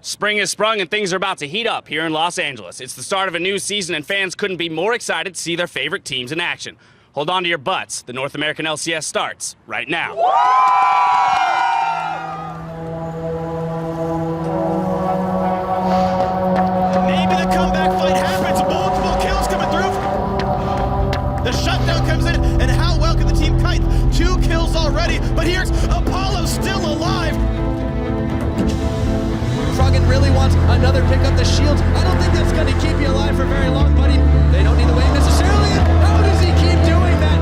Spring has sprung and things are about to heat up here in Los Angeles. It's the start of a new season and fans couldn't be more excited to see their favorite teams in action. Hold on to your butts. The North American LCS starts right now. Maybe the comeback fight happens. Multiple kills coming through. The shutdown comes in, and how well can the team kite? 2 kills already, but here's Apollo still alive. Froggen really wants another pick up the shields. I don't think that's going to keep you alive for very long, buddy. They don't need the wave necessarily. How does he keep doing that?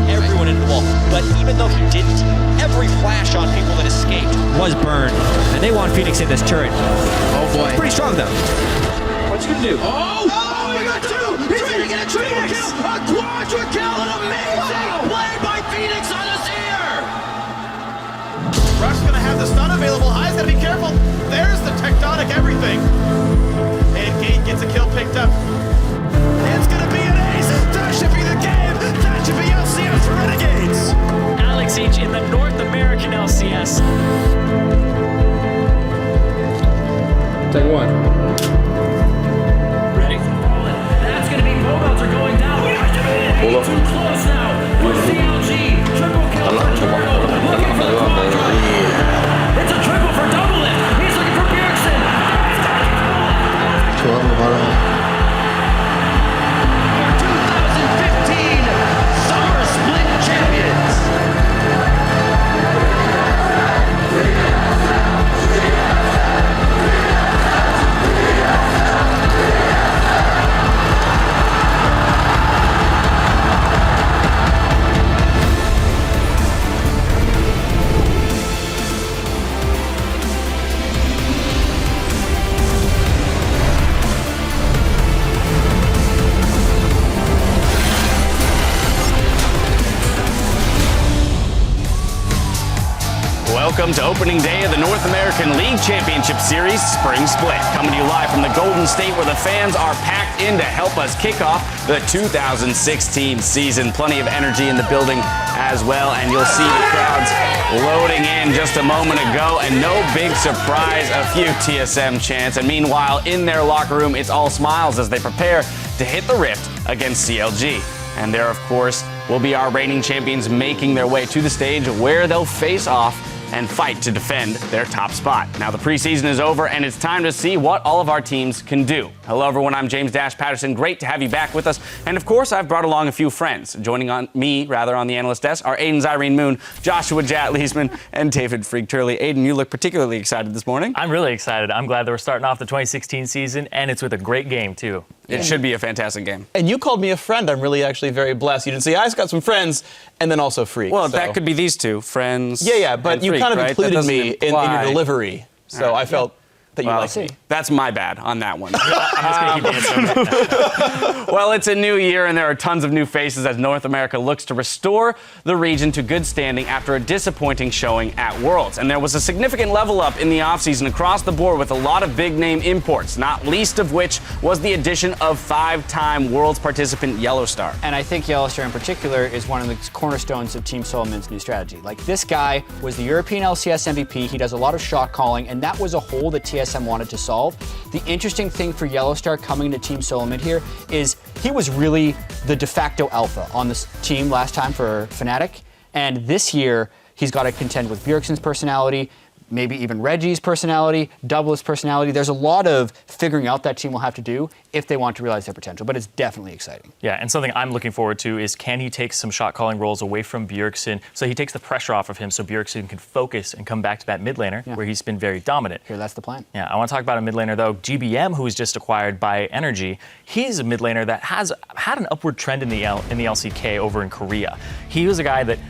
Everyone in the wall, but even though he didn't, every flash on people that escaped was burned, and they want Phoenix in this turret. Oh boy. Pretty strong though. What's he gonna do? Oh, he got 2! He's gonna get a triple kill! A quadra kill! An amazing play by Phoenix on us here! Rush's gonna have the stun available. High's gotta be careful. There's the tectonic everything. And Gate gets a kill picked up. It's gonna be an ace! That should be the game! That should be LCS for Renegades! Alex H in the North American LCS. Take one. Ready? That's going to be Bowbelts are going down. Too close now. For CLG. Triple kill for Turtle. Looking for the quadra. It's a triple for Double It. He's looking for Bjergsen. Two on the bottom. 2015 Summer Split Champions! Welcome to opening day of the North American League Championship Series Spring Split. Coming to you live from the Golden State where the fans are packed in to help us kick off the 2016 season. Plenty of energy in the building as well, and you'll see the crowds loading in just a moment ago, and no big surprise, a few TSM chants. And meanwhile, in their locker room, it's all smiles as they prepare to hit the rift against CLG. And there, of course, will be our reigning champions making their way to the stage where they'll face off and fight to defend their top spot. Now the preseason is over and it's time to see what all of our teams can do. Hello everyone, I'm James Dash Patterson. Great to have you back with us. And of course, I've brought along a few friends. Joining on the analyst desk are Aiden Zyrene Moon, Joshua Jat Leesman, and David Freak Turley. Aiden, you look particularly excited this morning. I'm really excited. I'm glad that we're starting off the 2016 season, and it's with a great game, too. It should be a fantastic game. And you called me a friend. I'm really actually very blessed. You didn't say, I've got some friends, and then also Freak. Well, that could be these two, friends. Yeah, but you Freak, kind of right? included me in your delivery. So I felt that you liked me. That's my bad on that one. I'm just going to keep dancing. Well, it's a new year and there are tons of new faces as North America looks to restore the region to good standing after a disappointing showing at Worlds. And there was a significant level up in the offseason across the board with a lot of big name imports, not least of which was the addition of 5-time Worlds participant Yellowstar. And I think Yellowstar in particular is one of the cornerstones of Team Solomon's new strategy. Like, this guy was the European LCS MVP. He does a lot of shot calling, and that was a hole that TSM wanted to solve. The interesting thing for Yellowstar coming to Team Solomon here is he was really the de facto alpha on this team last time for Fnatic, and this year he's got to contend with Bjergsen's personality, maybe even Reggie's personality, Double's personality. There's a lot of figuring out that team will have to do if they want to realize their potential, but it's definitely exciting. Yeah, and something I'm looking forward to is can he take some shot calling roles away from Bjergsen so he takes the pressure off of him so Bjergsen can focus and come back to that mid laner where he's been very dominant. Here, that's the plan. Yeah, I want to talk about a mid laner though. GBM, who was just acquired by Energy, he's a mid laner that has had an upward trend in the LCK over in Korea. He was a guy that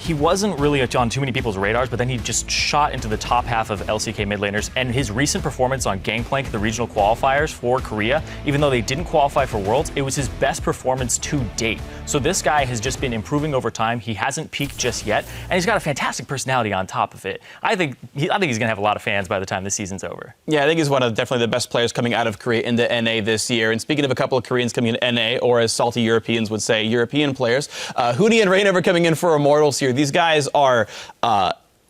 he wasn't really on too many people's radars, but then he just shot into the top half of LCK mid laners. And his recent performance on Gangplank, the regional qualifiers for Korea, even though they didn't qualify for Worlds, it was his best performance to date. So this guy has just been improving over time. He hasn't peaked just yet, and he's got a fantastic personality on top of it. I think he's going to have a lot of fans by the time this season's over. Yeah, I think he's one of definitely the best players coming out of Korea into NA this year. And speaking of a couple of Koreans coming into NA, or as salty Europeans would say, European players, Huni and Reignover coming in for Immortals here. These guys are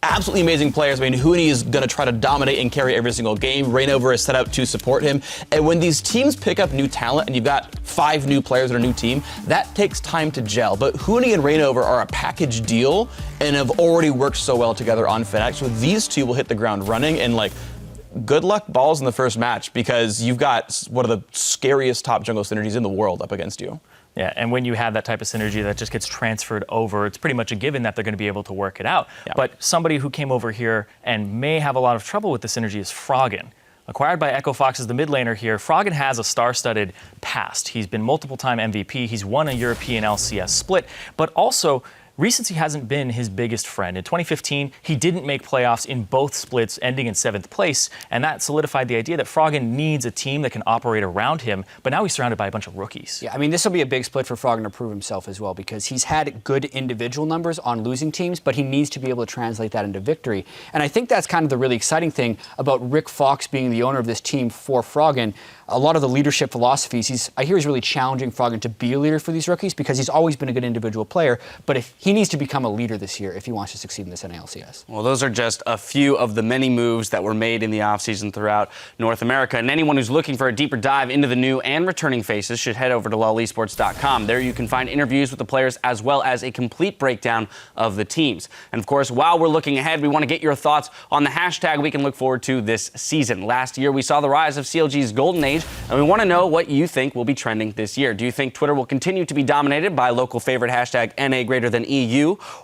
absolutely amazing players. I mean, Huni is going to try to dominate and carry every single game. Reignover is set up to support him. And when these teams pick up new talent and you've got 5 new players on a new team, that takes time to gel. But Huni and Reignover are a package deal and have already worked so well together on Fnatic. So these two will hit the ground running, and like, good luck balls in the first match, because you've got one of the scariest top jungle synergies in the world up against you. Yeah, and when you have that type of synergy that just gets transferred over, it's pretty much a given that they're going to be able to work it out. Yeah. But somebody who came over here and may have a lot of trouble with the synergy is Froggen. Acquired by Echo Fox as the mid laner here, Froggen has a star-studded past. He's been multiple-time MVP. He's won a European LCS split, but also recency hasn't been his biggest friend. In 2015, he didn't make playoffs in both splits, ending in 7th place, and that solidified the idea that Froggen needs a team that can operate around him, but now he's surrounded by a bunch of rookies. Yeah, I mean, this will be a big split for Froggen to prove himself as well, because he's had good individual numbers on losing teams, but he needs to be able to translate that into victory. And I think that's kind of the really exciting thing about Rick Fox being the owner of this team for Froggen. A lot of the leadership philosophies, I hear he's really challenging Froggen to be a leader for these rookies, because he's always been a good individual player, but if he needs to become a leader this year if he wants to succeed in this NA LCS. Well, those are just a few of the many moves that were made in the offseason throughout North America. And anyone who's looking for a deeper dive into the new and returning faces should head over to LOLesports.com. There you can find interviews with the players as well as a complete breakdown of the teams. And of course, while we're looking ahead, we want to get your thoughts on the hashtag we can look forward to this season. Last year, we saw the rise of CLG's golden age, and we want to know what you think will be trending this year. Do you think Twitter will continue to be dominated by local favorite hashtag NA_EU,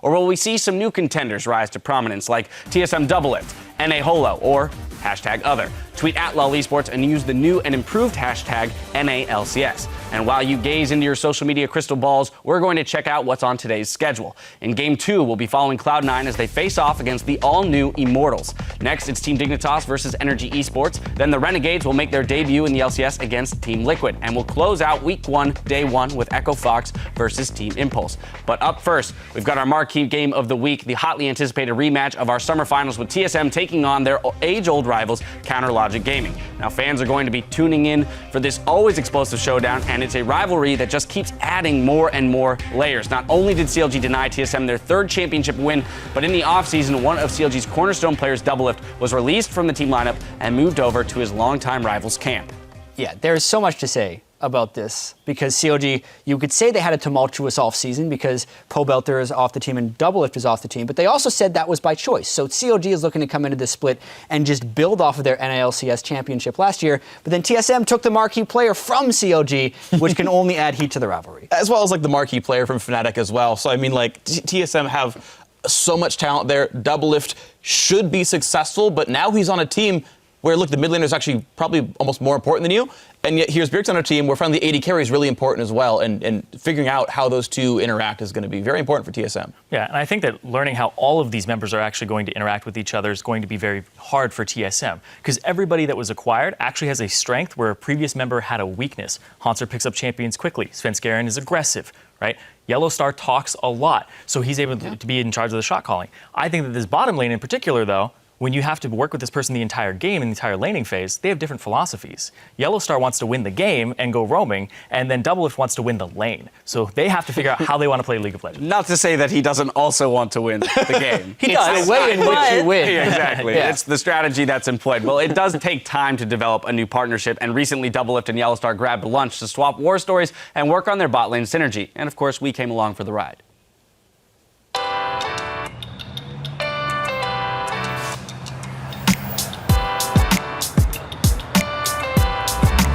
or will we see some new contenders rise to prominence like TSM Doublelift, NA Holo, or hashtag other? Tweet at LOLesports and use the new and improved hashtag NA LCS. And while you gaze into your social media crystal balls, we're going to check out what's on today's schedule. In Game 2, we'll be following Cloud9 as they face off against the all-new Immortals. Next, it's Team Dignitas versus Energy Esports. Then the Renegades will make their debut in the LCS against Team Liquid. And we'll close out Week 1, Day 1 with Echo Fox versus Team Impulse. But up first, we've got our marquee game of the week, the hotly anticipated rematch of our summer finals with TSM taking on their age-old rivals, Counterlogic Gaming. Now, fans are going to be tuning in for this always explosive showdown, and it's a rivalry that just keeps adding more and more layers. Not only did CLG deny TSM their 3rd championship win, but in the offseason, one of CLG's cornerstone players, Doublelift, was released from the team lineup and moved over to his longtime rival's camp. Yeah, there's so much to say about this, because CLG, you could say they had a tumultuous offseason because Pobelter is off the team and Doublelift is off the team, but they also said that was by choice. So CLG is looking to come into this split and just build off of their NA LCS championship last year, but then TSM took the marquee player from CLG, which can only add heat to the rivalry. As well as like the marquee player from Fnatic as well. So I mean, like, TSM have so much talent there. Doublelift should be successful, but now he's on a team where, look, the mid laner is actually probably almost more important than you. And yet here's Bjergsen on our team where finally the AD carry is really important as well. And figuring out how those two interact is going to be very important for TSM. Yeah, and I think that learning how all of these members are actually going to interact with each other is going to be very hard for TSM. Because everybody that was acquired actually has a strength where a previous member had a weakness. Haunter picks up champions quickly. Svenskeren is aggressive, right? Yellowstar talks a lot, so he's able to be in charge of the shot calling. I think that this bottom lane in particular, though, when you have to work with this person the entire game, in the entire laning phase, they have different philosophies. Yellowstar wants to win the game and go roaming, and then Doublelift wants to win the lane. So they have to figure out how they want to play League of Legends. Not to say that he doesn't also want to win the game. He does. The way in which you win. Yeah, exactly. Yeah. It's the strategy that's employed. Well, it does take time to develop a new partnership, and recently Doublelift and Yellowstar grabbed lunch to swap war stories and work on their bot lane synergy. And of course, we came along for the ride.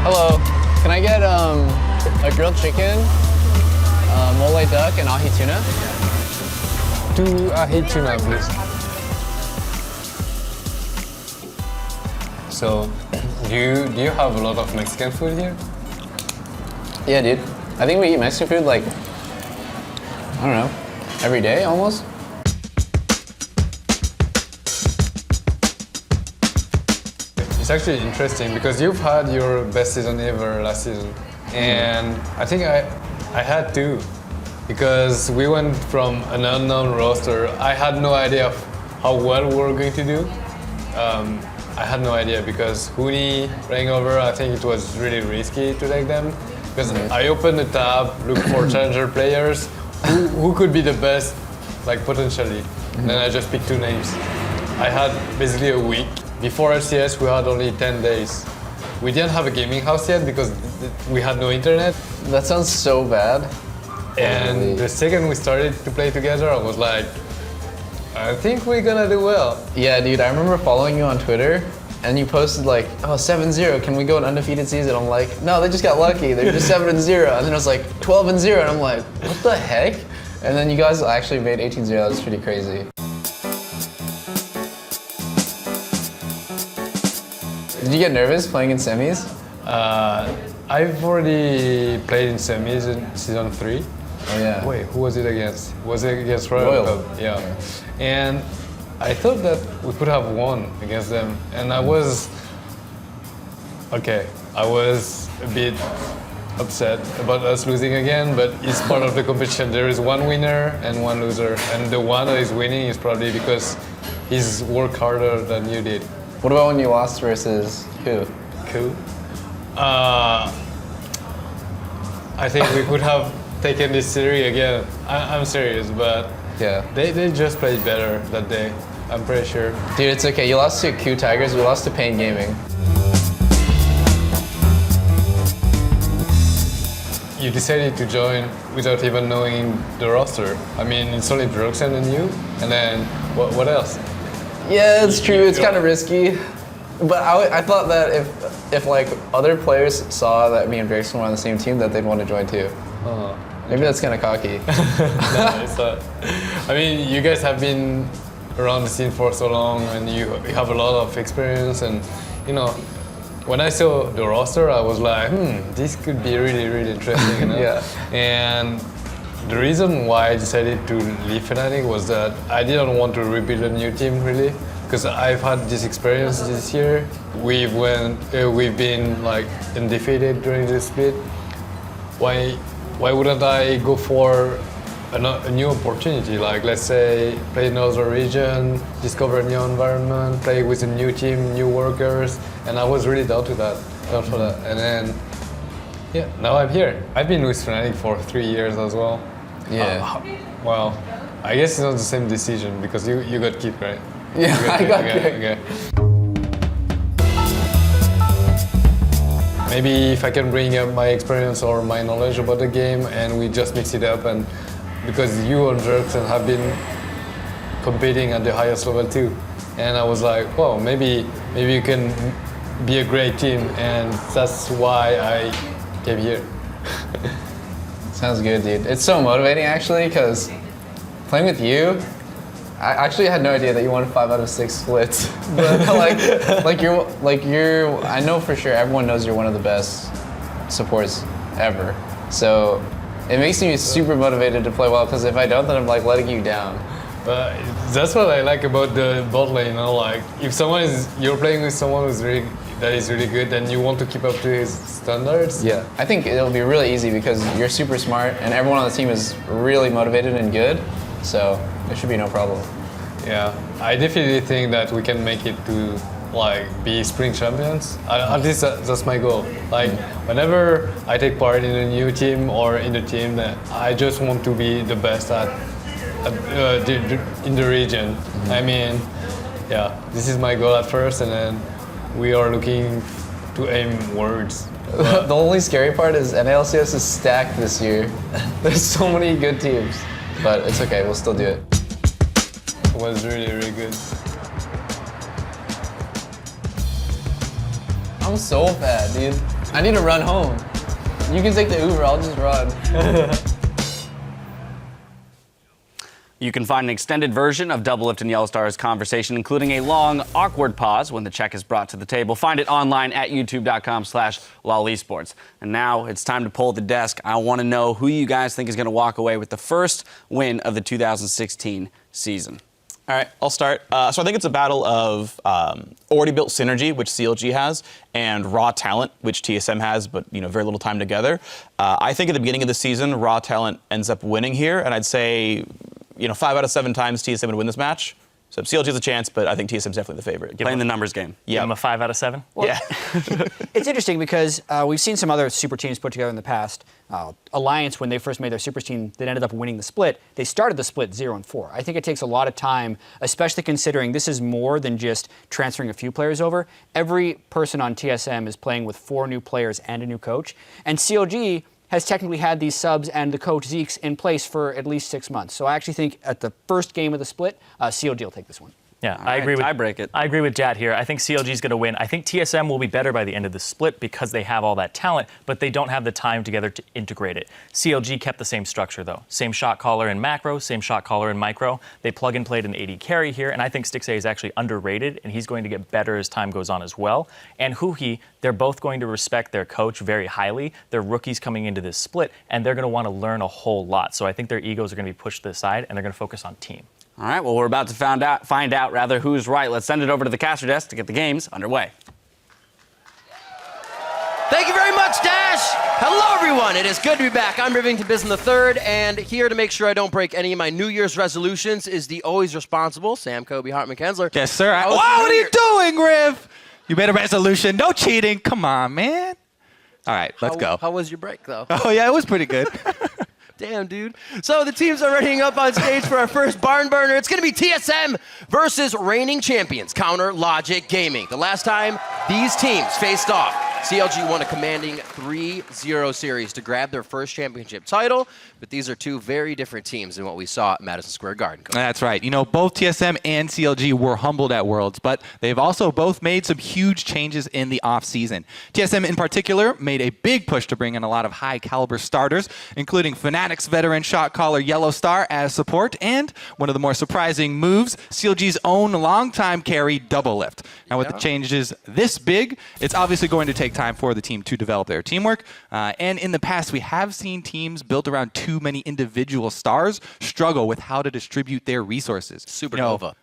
Hello, can I get a grilled chicken, mole duck, and ahi tuna? 2 ahi tuna, please. So, do you have a lot of Mexican food here? Yeah, dude. I think we eat Mexican food like, I don't know, every day almost. it's actually interesting because you've had your best season ever last season, and I think I had too, because we went from an unknown roster. I had no idea of how well we were going to do. I had no idea because Huni rang over. I think it was really risky to take them because I opened the tab, looked for challenger players who could be the best, like potentially. And then I just picked 2 names. I had basically a week. Before LCS, we had only 10 days. We didn't have a gaming house yet because we had no internet. That sounds so bad. And the second we started to play together, I was like, I think we're gonna do well. Yeah, dude, I remember following you on Twitter, and you posted like, oh, 7-0, can we go an undefeated season? I'm like, no, they just got lucky, they're just 7-0. And then it was like 12-0, and I'm like, what the heck? And then you guys actually made 18-0, that was pretty crazy. Did you get nervous playing in semis? I've already played in semis in season 3. Oh yeah. Wait, who was it against? Was it against Royal? Yeah. And I thought that we could have won against them. And I was a bit upset about us losing again, but it's part of the competition. There is one winner and one loser. And the one that is winning is probably because he's worked harder than you did. What about when you lost versus who? I think we could have taken this series again. I'm serious, but yeah, they just played better that day. I'm pretty sure. Dude, it's okay. You lost to Q Tigers. We lost to Pain Gaming. You decided to join without even knowing the roster. I mean, it's only Druxen and you, and then what else? Yeah, it's true. It's kind of risky. But I thought that if like other players saw that me and Drexel were on the same team, that they'd want to join too. Maybe that's kind of cocky. No, it's not. I mean, you guys have been around the scene for so long, and you have a lot of experience. And you know, when I saw the roster, I was like, this could be really, really interesting. You know? Yeah. And the reason why I decided to leave Fnatic was that I didn't want to rebuild a new team really, because I've had this experience this year. We've been like undefeated during this split. Why wouldn't I go for a new opportunity? Like, let's say, play in another region, discover a new environment, play with a new team, new workers, and I was really down for that. And then, yeah, now I'm here. I've been with Fnatic for 3 years as well. Yeah. Well, I guess it's not the same decision because you got kicked, right? Yeah, I got kicked. Okay. Maybe if I can bring up my experience or my knowledge about the game and we just mix it up, and because you and Jerkson have been competing at the highest level too. And I was like, well, maybe you can be a great team, and that's why I came here. Sounds good, dude. It's so motivating actually, because playing with you, I actually had no idea that you won 5 out of 6 splits. But you're I know for sure everyone knows you're one of the best supports ever. So it makes me super motivated to play well, because if I don't, then I'm like letting you down. That's what I like about the bot lane, you know, like if you're playing with someone that is really good, then you want to keep up to his standards. Yeah, I think it'll be really easy because you're super smart and everyone on the team is really motivated and good, so there should be no problem. Yeah, I definitely think that we can make it to like be spring champions. At least that's my goal. Like whenever I take part in a new team or in the team, I just want to be the best in the region. I mean, yeah, this is my goal at first, and then we are looking to aim wards. The only scary part is NA LCS is stacked this year. There's so many good teams, but it's okay, we'll still do it. It was really, really good. I'm so fat, dude. I need to run home. You can take the Uber, I'll just run. You can find an extended version of Doublelift and Yellowstar's conversation, including a long, awkward pause when the check is brought to the table. Find it online at youtube.com/LOLesports. And now it's time to pull the desk. I want to know who you guys think is going to walk away with the first win of the 2016 season. All right, I'll start. So I think it's a battle of already built synergy, which CLG has, and raw talent, which TSM has, but very little time together. I think at the beginning of the season, raw talent ends up winning here, and I'd say 5 out of 7 times TSM would win this match. So CLG has a chance, but I think TSM is definitely the favorite. Playing the numbers game. Give them a 5 out of 7? Well, Yeah. It's interesting because we've seen some other super teams put together in the past. Alliance, when they first made their super team that ended up winning the split, they started the split 0-4. I think it takes a lot of time, especially considering this is more than just transferring a few players over. Every person on TSM is playing with 4 new players and a new coach. And CLG has technically had these subs and the coach Zeke's in place for at least 6 months. So I actually think at the first game of the split, CLG will take this one. Yeah, I agree with tie-break it. I agree with Jad here. I think CLG is going to win. I think TSM will be better by the end of the split because they have all that talent, but they don't have the time together to integrate it. CLG kept the same structure though. Same shot caller in macro, same shot caller in micro. They plug and played an AD carry here, and I think Stixxay is actually underrated, and he's going to get better as time goes on as well. And Huhi, they're both going to respect their coach very highly. They're rookies coming into this split, and they're going to want to learn a whole lot. So I think their egos are going to be pushed to the side, and they're going to focus on team. All right, well, we're about to find out who's right. Let's send it over to the caster desk to get the games underway. Thank you very much, Dash. Hello, everyone. It is good to be back. I'm Rivington Bisson III, and here to make sure I don't break any of my New Year's resolutions is the always responsible Sam Kobe Hartman Kensler. Yes, sir. What are you doing, Riv? You made a resolution. No cheating. Come on, man. All right, let's go. How was your break, though? Oh, yeah, it was pretty good. Damn, dude. So the teams are readying up on stage for our first barn burner. It's going to be TSM versus reigning champions, Counter Logic Gaming. The last time these teams faced off, CLG won a commanding 3-0 series to grab their first championship title, but these are two very different teams than what we saw at Madison Square Garden. That's right. Both TSM and CLG were humbled at Worlds, but they've also both made some huge changes in the offseason. TSM in particular made a big push to bring in a lot of high-caliber starters, including Fnatic's veteran shot caller Yellow Star as support, and one of the more surprising moves, CLG's own longtime carry Doublelift. Now with the changes this big, it's obviously going to take time for the team to develop their teamwork. And in the past, we have seen teams built around too many individual stars struggle with how to distribute their resources. Supernova.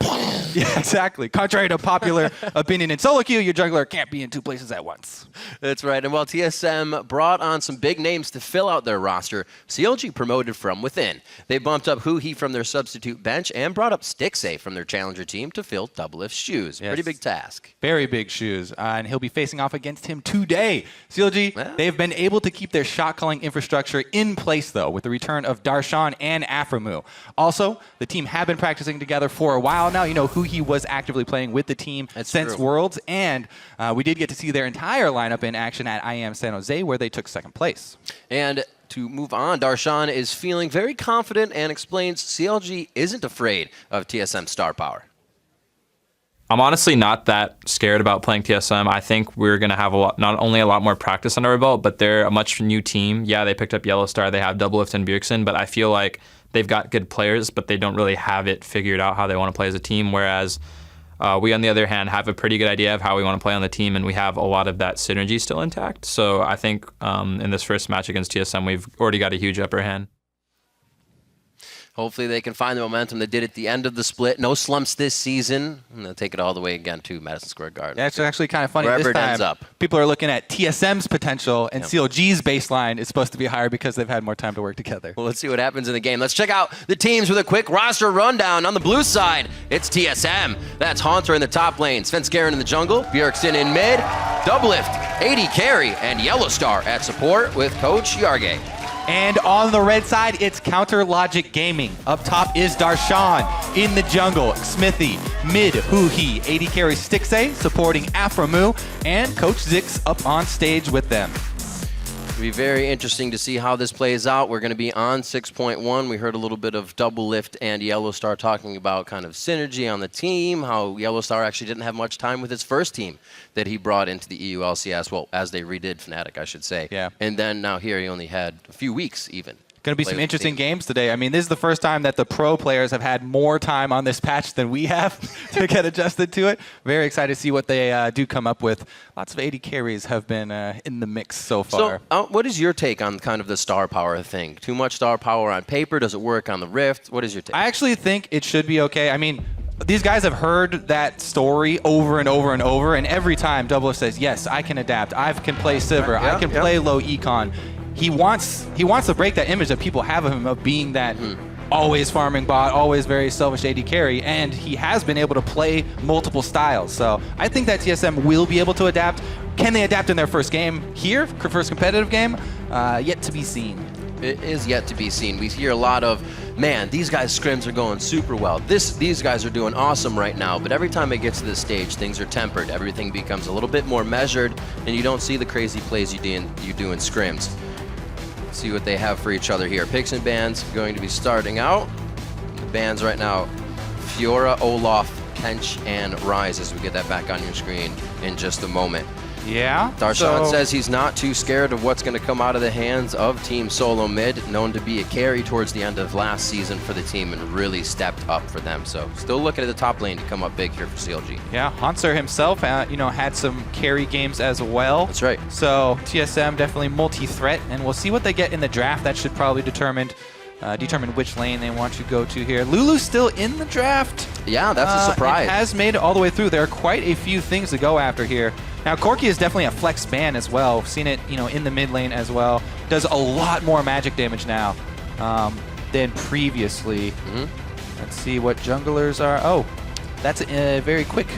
Yeah, exactly. Contrary to popular opinion in solo queue, your jungler can't be in 2 places at once. That's right. And while TSM brought on some big names to fill out their roster, CLG promoted from within. They bumped up Huhi from their substitute bench and brought up Stixxay from their challenger team to fill Doublelift's shoes. Yes. Pretty big task. Very big shoes. And he'll be facing off against him today. CLG, they've been able to keep their shot calling infrastructure in place, though, with the return of Darshan and Aframu. Also, the team have been practicing together for a while now. Huhi was actively playing with the team since Worlds, and we did get to see their entire lineup in action at IEM San Jose, where they took 2nd place. And to move on, Darshan is feeling very confident and explains CLG isn't afraid of TSM star power. I'm honestly not that scared about playing TSM. I think we're going to have not only a lot more practice under our belt, but they're a much new team. Yeah, they picked up Yellow Star. They have Doublelift and Bjergsen, but I feel like they've got good players, but they don't really have it figured out how they want to play as a team, whereas we, on the other hand, have a pretty good idea of how we want to play on the team, and we have a lot of that synergy still intact. So I think in this first match against TSM, we've already got a huge upper hand. Hopefully they can find the momentum they did at the end of the split. No slumps this season. And they'll take it all the way again to Madison Square Garden. Yeah, it's actually kind of funny. Wherever this time, it ends up. People are looking at TSM's potential, and CLG's baseline is supposed to be higher because they've had more time to work together. Well, let's see what happens in the game. Let's check out the teams with a quick roster rundown. On the blue side, it's TSM. That's Haunter in the top lane, Svenskeren in the jungle, Bjergsen in mid, Doublelift, AD carry, and Yellow Star at support with Coach Yargay. And on the red side, it's Counter Logic Gaming. Up top is Darshan. In the jungle, Smithy. Mid, Huhi. AD carry Stixxay, supporting Aframu. And Coach Zix up on stage with them. It'll be very interesting to see how this plays out. We're going to be on 6.1. We heard a little bit of Doublelift and Yellow Star talking about kind of synergy on the team, how Yellow Star actually didn't have much time with his first team that he brought into the EU LCS, well, as they redid Fnatic, I should say. Yeah. And then now here he only had a few weeks even. Going to be some interesting games today. I mean, this is the first time that the pro players have had more time on this patch than we have to get adjusted to it. Very excited to see what they do come up with. Lots of AD carries have been in the mix so far. So what is your take on kind of the star power thing? Too much star power on paper? Does it work on the Rift? What is your take? I actually think it should be okay. I mean, these guys have heard that story over and over and over, and every time Double says, yes, I can adapt, I can play Sivir, I can play low econ. He wants to break that image that people have of him of being that always farming bot, always very selfish AD carry, and he has been able to play multiple styles. So I think that TSM will be able to adapt. Can they adapt in their first game here, first competitive game? Yet to be seen. It is yet to be seen. We hear a lot of, man, these guys' scrims are going super well. These guys are doing awesome right now. But every time it gets to this stage, things are tempered. Everything becomes a little bit more measured, and you don't see the crazy plays you do in scrims. Let's see what they have for each other here. Picks and bans going to be starting out. The bans right now, Fiora, Olaf, Kench, and Rise, as we get that back on your screen in just a moment. Yeah. Darshan says he's not too scared of what's going to come out of the hands of Team Solo Mid, known to be a carry towards the end of last season for the team and really stepped up for them. So still looking at the top lane to come up big here for CLG. Yeah, Hanser himself, had some carry games as well. That's right. So TSM definitely multi-threat, and we'll see what they get in the draft. That should probably determine which lane they want to go to here. Lulu's still in the draft. Yeah, that's a surprise. And has made it all the way through. There are quite a few things to go after here. Now, Corki is definitely a flex ban as well. We've seen it, in the mid lane as well. Does a lot more magic damage now than previously. Let's see what junglers are. Oh, that's a very quick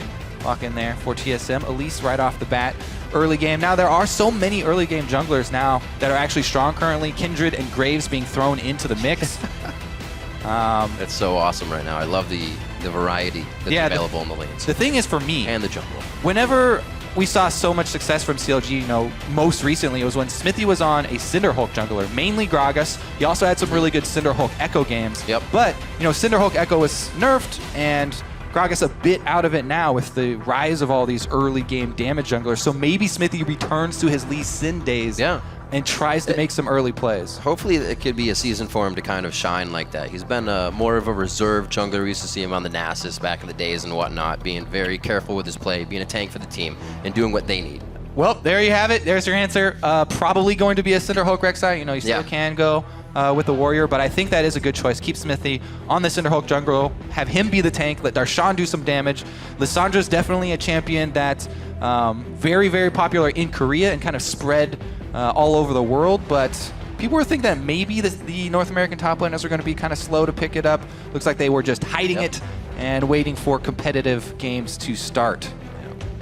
lock in there for TSM, at least right off the bat. Early game. Now, there are so many early game junglers now that are actually strong currently. Kindred and Graves being thrown into the mix. That's so awesome right now. I love the variety that's available in the lanes. The thing is, for me, and the jungle. Whenever we saw so much success from CLG, most recently, it was when Smithy was on a Cinderhulk jungler, mainly Gragas. He also had some really good Cinderhulk Echo games. Yep. But, Cinderhulk Echo was nerfed, and Gragas a bit out of it now with the rise of all these early game damage junglers. So maybe Smithy returns to his Lee Sin days and tries to make some early plays. Hopefully it could be a season for him to kind of shine like that. He's been more of a reserve jungler. We used to see him on the Nasus back in the days and whatnot, being very careful with his play, being a tank for the team, and doing what they need. Well, there you have it. There's your answer. Probably going to be a Cinderhulk Rek'Sai. You still can go with the Warrior, but I think that is a good choice. Keep Smithy on the Cinderhulk jungle, have him be the tank, let Darshan do some damage. Lissandra's definitely a champion that's very, very popular in Korea and kind of spread all over the world, but people were thinking that maybe the North American top laners are going to be kind of slow to pick it up. Looks like they were just hiding it and waiting for competitive games to start.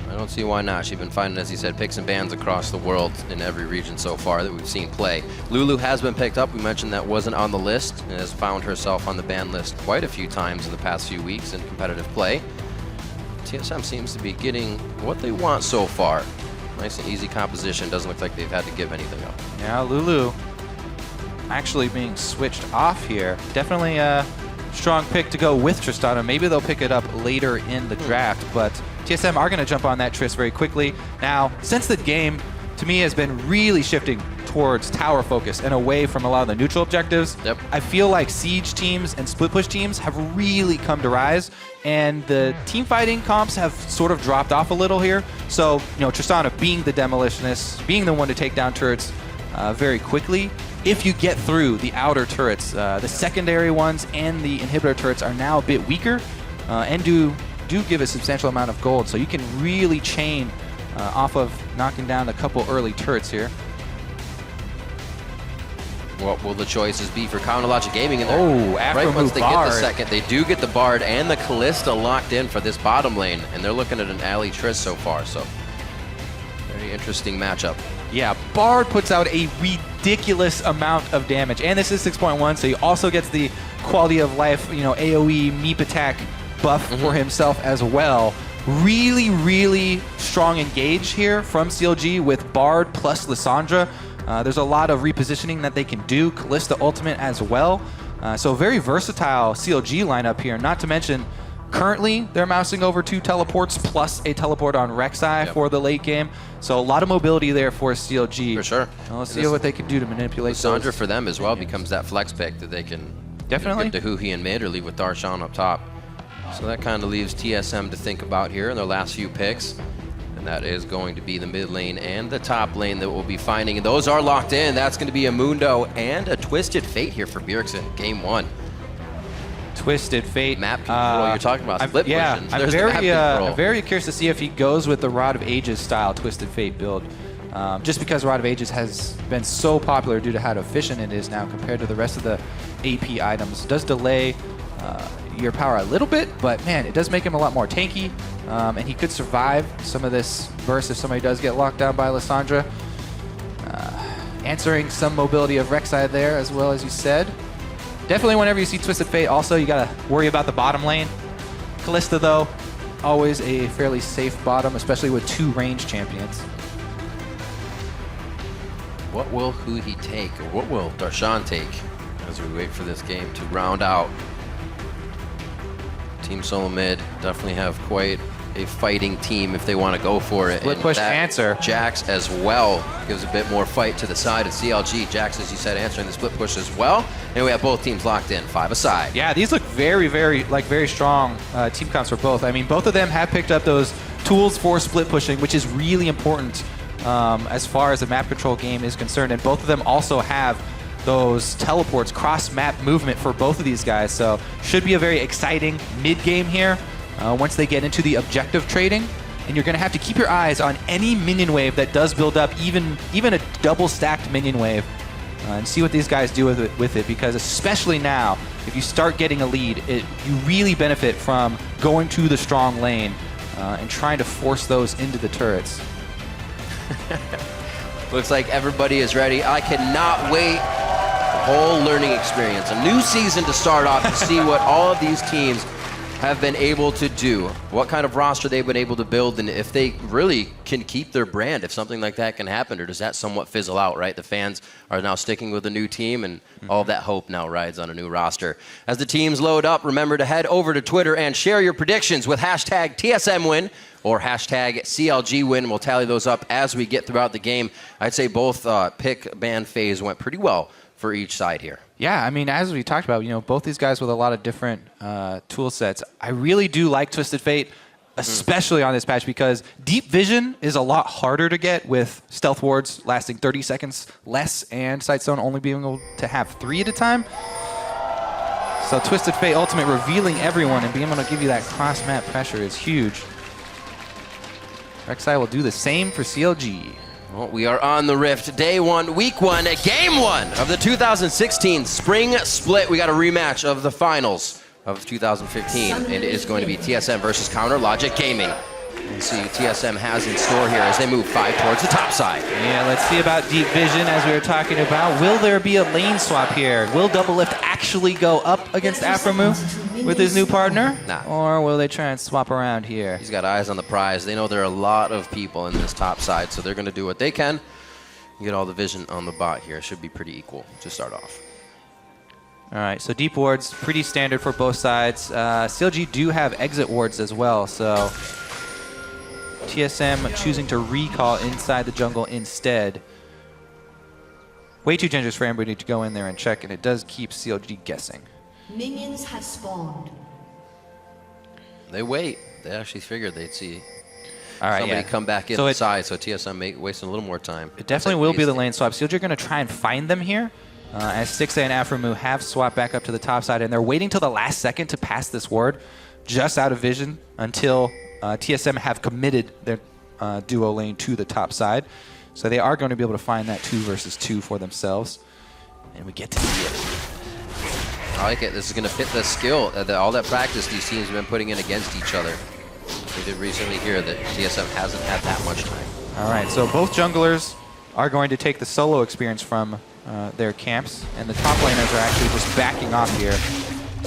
I don't see why not. She's been finding, as he said, picks and bans across the world in every region so far that we've seen play. Lulu has been picked up. We mentioned that wasn't on the list and has found herself on the ban list quite a few times in the past few weeks in competitive play. TSM seems to be getting what they want so far. Nice and easy composition. Doesn't look like they've had to give anything up. Yeah, Lulu actually being switched off here. Definitely a strong pick to go with Tristana. Maybe they'll pick it up later in the draft, but TSM are going to jump on that Trist very quickly. Now, since the game, to me, has been really shifting towards tower focus and away from a lot of the neutral objectives, I feel like Siege teams and split push teams have really come to rise, and the team fighting comps have sort of dropped off a little here. So, Tristana being the demolitionist, being the one to take down turrets very quickly. If you get through the outer turrets, the secondary ones and the inhibitor turrets are now a bit weaker and do give a substantial amount of gold. So you can really chain off of knocking down a couple early turrets here. What will the choices be for Counterlogic Gaming in there? Oh, after right once they Bard. get the second, they do get the Bard and the Callista locked in for this bottom lane, and they're looking at an alley Triss so far, so very interesting matchup. Yeah, Bard puts out a ridiculous amount of damage, and this is 6.1, so he also gets the quality of life, AoE meep attack buff for himself as well. Really, really strong engage here from CLG with Bard plus Lissandra. There's a lot of repositioning that they can do, Callista ultimate as well. So very versatile CLG lineup here, not to mention currently they're mousing over 2 teleports plus a teleport on Rek'Sai for the late game. So a lot of mobility there for CLG. For sure. Well, let's see what they can do to manipulate Lissandra those. for them as well becomes that flex pick that they can definitely give to Huhi and mid or leave with Darshan up top. So that kind of leaves TSM to think about here in their last few picks. And that is going to be the mid lane and the top lane that we'll be finding. And those are locked in. That's going to be a Mundo and a Twisted Fate here for Bjergsen, game 1. Twisted Fate. Map control. You're talking about split yeah, pushing. I'm very curious to see if he goes with the Rod of Ages style Twisted Fate build. Just because Rod of Ages has been so popular due to how efficient it is now compared to the rest of the AP items. It does delay your power a little bit, but man, it does make him a lot more tanky, and he could survive some of this burst if somebody does get locked down by Lissandra. Answering some mobility of Rek'Sai there as well, as you said. Definitely whenever you see Twisted Fate, also you gotta worry about the bottom lane. Kalista though, always a fairly safe bottom, especially with 2 range champions. What will Huhi take, or what will Darshan take as we wait for this game to round out? Team Solo Mid definitely have quite a fighting team if they want to go for it. Split push answer. Jax as well gives a bit more fight to the side of CLG. Jax, as you said, answering the split push as well. And we have both teams locked in, 5 aside. Yeah, these look very, very strong team comps for both. I mean, both of them have picked up those tools for split pushing, which is really important as far as the map control game is concerned. And both of them also have those teleports, cross-map movement for both of these guys. So should be a very exciting mid-game here once they get into the objective trading. And you're going to have to keep your eyes on any minion wave that does build up, even a double-stacked minion wave, and see what these guys do with it. Because especially now, if you start getting a lead, you really benefit from going to the strong lane and trying to force those into the turrets. Looks like everybody is ready. I cannot wait. The whole learning experience. A new season to start off to see what all of these teams have been able to do, what kind of roster they've been able to build, and if they really can keep their brand, if something like that can happen, or does that somewhat fizzle out, right? The fans are now sticking with a new team, and all of that hope now rides on a new roster. As the teams load up, remember to head over to Twitter and share your predictions with hashtag TSMWin or hashtag CLGWin. We'll tally those up as we get throughout the game. I'd say both pick ban phase went pretty well for each side here. Yeah, I mean, as we talked about, both these guys with a lot of different tool sets. I really do like Twisted Fate, especially on this patch, because Deep Vision is a lot harder to get with Stealth Wards lasting 30 seconds less and Sight Zone only being able to have 3 at a time. So Twisted Fate Ultimate revealing everyone and being able to give you that cross-map pressure is huge. Rek'Sai will do the same for CLG. Well, we are on the Rift. Day 1, week 1, game 1 of the 2016 Spring Split. We got a rematch of the finals of 2015, and it is going to be TSM versus Counter Logic Gaming. Let's see what TSM has in store here as they move 5 towards the top side. Yeah, let's see about Deep Vision as we were talking about. Will there be a lane swap here? Will Double Lift actually go up against Aframu with his new partner? Nah. Or will they try and swap around here? He's got eyes on the prize. They know there are a lot of people in this top side, so they're going to do what they can. Get all the vision on the bot here. Should be pretty equal to start off. All right, so deep wards, pretty standard for both sides. CLG do have exit wards as well, so TSM choosing to recall inside the jungle instead. Way too dangerous for anybody to go in there and check, and it does keep CLG guessing. Minions have spawned. They wait. They actually figured they'd see somebody come back inside, so TSM wasting a little more time. It definitely will be the lane swap. CLG are going to try and find them here, as Stixa and Aframu have swapped back up to the top side, and they're waiting till the last second to pass this ward, just out of vision, until TSM have committed their duo lane to the top side. So they are going to be able to find that 2 versus 2 for themselves. And we get to see it. I like it. This is going to fit the skill, all that practice these teams have been putting in against each other. We did recently hear that TSM hasn't had that much time. All right, so both junglers are going to take the solo experience from their camps, and the top laners are actually just backing off here.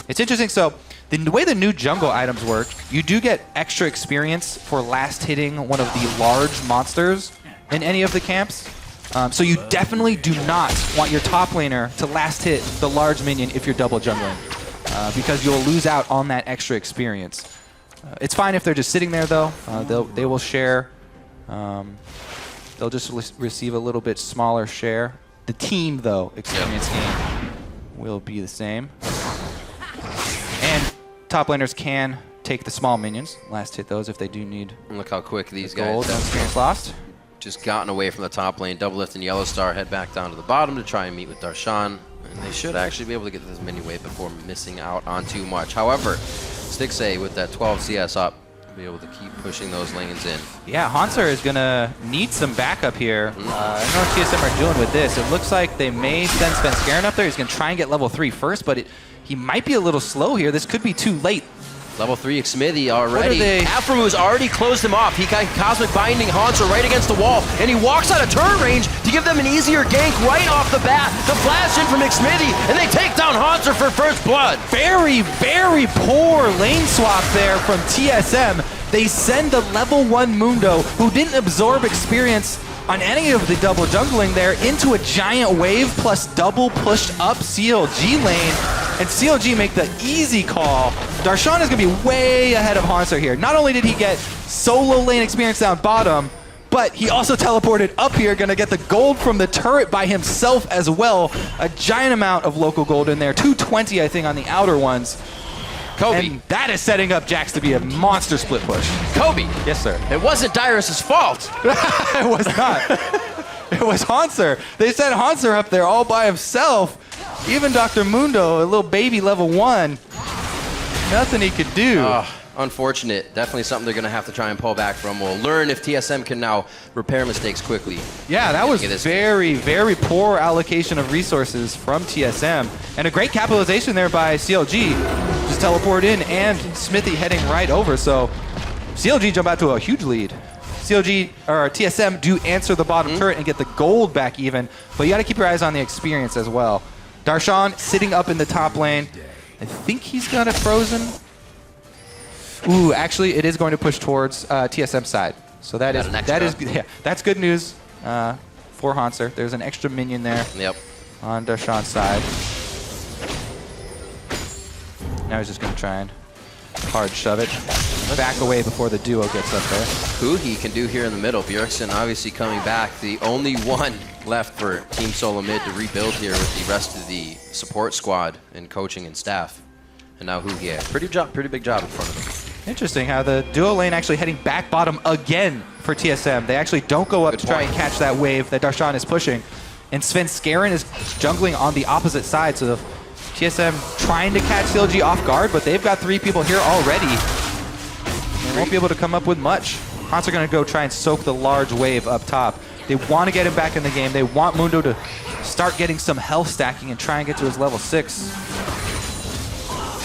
It's interesting, so the way the new jungle items work, you do get extra experience for last hitting one of the large monsters in any of the camps. So you definitely do not want your top laner to last hit the large minion if you're double jungling, because you'll lose out on that extra experience. It's fine if they're just sitting there though. They will share. They'll just receive a little bit smaller share. The team though experience gain will be the same. And top laners can take the small minions, last hit those if they do need. And look how quick these gold, guys have experience lost. Just gotten away from the top lane. Double Lift and Yellow Star head back down to the bottom to try and meet with Darshan. And they should actually be able to get this mini wave before missing out on too much. However, Stixay with that 12 CS up, be able to keep pushing those lanes in. Yeah, Hanser is going to need some backup here. I don't know what TSM are doing with this. It looks like they may send Svenskeren up there. He's going to try and get level 3 first, but he might be a little slow here. This could be too late. Level 3 Xmithy already. Aframu's already closed him off. He got Cosmic Binding Hanser right against the wall, and he walks out of turret range to give them an easier gank right off the bat. The flash in from Xmithy, and they take down Hanser for first blood. Very, very poor lane swap there from TSM. They send the level 1 Mundo, who didn't absorb experience on any of the double jungling there, into a giant wave plus double pushed up CLG lane. And CLG make the easy call. Darshan is going to be way ahead of Hanser here. Not only did he get solo lane experience down bottom, but he also teleported up here, going to get the gold from the turret by himself as well. A giant amount of local gold in there. 220, I think, on the outer ones. Kobe. And that is setting up Jax to be a monster split push. Kobe. Yes, sir. It wasn't Dyrus' fault. It was not. It was Hanser. They sent Hanser up there all by himself. Even Dr. Mundo, a little baby level 1, nothing he could do. Unfortunate. Definitely something they're going to have to try and pull back from. We'll learn if TSM can now repair mistakes quickly. Yeah, that was very, very poor allocation of resources from TSM. And a great capitalization there by CLG. Just teleport in, and Smithy heading right over. So CLG jump out to a huge lead. CLG, or TSM, do answer the bottom turret and get the gold back even. But you got to keep your eyes on the experience as well. Darshan sitting up in the top lane. I think he's got it frozen. Ooh, actually, it is going to push towards TSM side. So that's good news for Hanser. There's an extra minion there. Yep. On Darshan's side. Now he's just going to try and hard shove it. Back away before the duo gets up there. Who he can do here in the middle. Bjergsen obviously coming back. The only one left for Team Solo Mid to rebuild here with the rest of the support squad and coaching and staff. And now Hugi, pretty big job in front of him. Interesting how the duo lane actually heading back bottom again for TSM. They actually don't go up to try and catch that wave that Darshan is pushing. And Svenskeren is jungling on the opposite side. So TSM trying to catch CLG off guard, but they've got 3 people here already. They won't be able to come up with much. Hanser going to go try and soak the large wave up top. They want to get him back in the game. They want Mundo to start getting some health stacking and try and get to his level 6.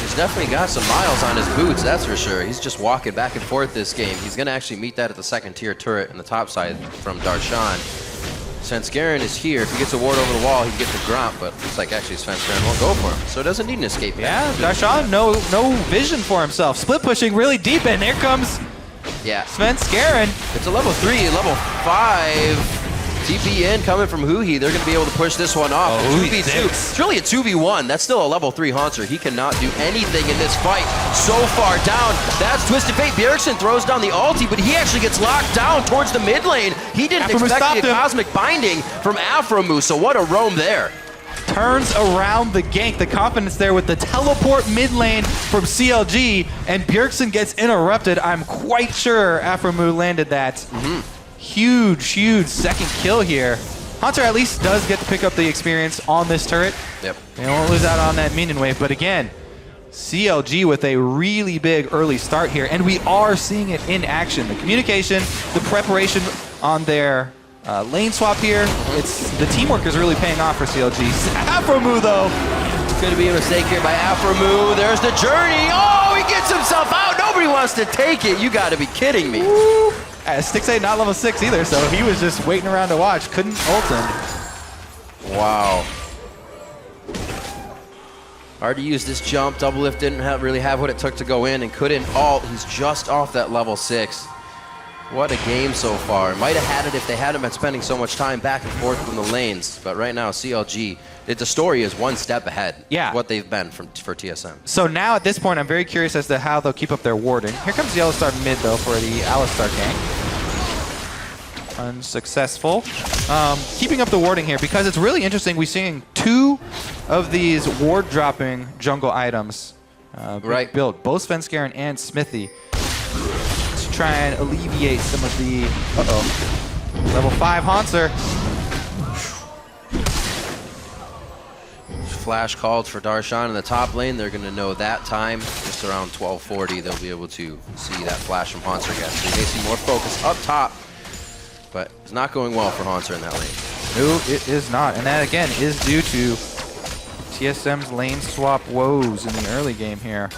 He's definitely got some miles on his boots, that's for sure. He's just walking back and forth this game. He's going to actually meet that at the second tier turret in the top side from Darshan. Svenskeren is here. If he gets a ward over the wall, he can get the Gromp, but looks like actually Svenskeren won't go for him. So it doesn't need an escape. Yeah, Darshan, no vision for himself. Split pushing really deep, and there comes Svenskeren. It's a level 3, level 5. TP in coming from Hugi. They're going to be able to push this one off. 2v2. It's really a 2v1. That's still a level 3 Hanser. He cannot do anything in this fight. So far down. That's Twisted Fate. Bjergsen throws down the ulti, but he actually gets locked down towards the mid lane. He didn't expect the Cosmic Binding from Aframu, so what a roam there. Turns around the gank. The confidence there with the teleport mid lane from CLG, and Bjergsen gets interrupted. I'm quite sure Aframu landed that. Huge second kill here. Hanser at least does get to pick up the experience on this turret. Yep. They won't lose out on that minion wave, but again, CLG with a really big early start here, and we are seeing it in action. The communication, the preparation on their lane swap here, the teamwork is really paying off for CLG. Aframu though. It's going to be a mistake here by Aframu. There's the journey. Oh, he gets himself out. Nobody wants to take it. You got to be kidding me. Woo. Stixay not level 6 either, so he was just waiting around to watch. Couldn't ult him. Wow. Hard to use this jump. Double lift didn't really have what it took to go in and couldn't ult. He's just off that level 6. What a game so far. Might have had it if they hadn't been spending so much time back and forth in the lanes. But right now, CLG, the story is one step ahead. Yeah. What they've been for TSM. So now at this point, I'm very curious as to how they'll keep up their warding. Here comes Yellow Star mid though for the Alistar gank. Unsuccessful. Keeping up the warding here because it's really interesting. We're seeing 2 of these ward dropping jungle items built. Both Svenskeren and Smithy. To try and alleviate some of the level 5 Hanser. flash called for Darshan in the top lane. They're going to know that time. Just around 12:40, they'll be able to see that flash from Haunter again. So you may see more focus up top, but it's not going well for Haunter in that lane. No, it is not. And that, again, is due to TSM's lane swap woes in the early game here.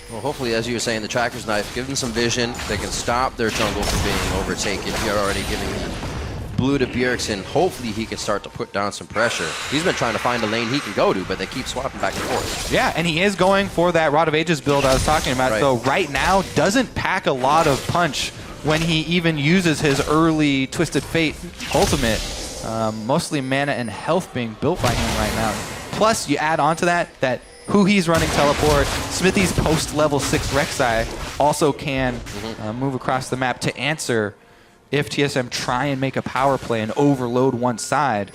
Well, hopefully, as you were saying, the Tracker's Knife, give them some vision. They can stop their jungle from being overtaken. You're already giving blue to Bjergsen. Hopefully, he can start to put down some pressure. He's been trying to find a lane he can go to, but they keep swapping back and forth. Yeah, and he is going for that Rod of Ages build I was talking about. Right. So right now, doesn't pack a lot of punch when he even uses his early Twisted Fate ultimate. Mostly mana and health being built by him right now. Plus, you add on to that who he's running teleport. Smithy's post level 6 Rek'Sai also can move across the map to answer if TSM try and make a power play and overload one side.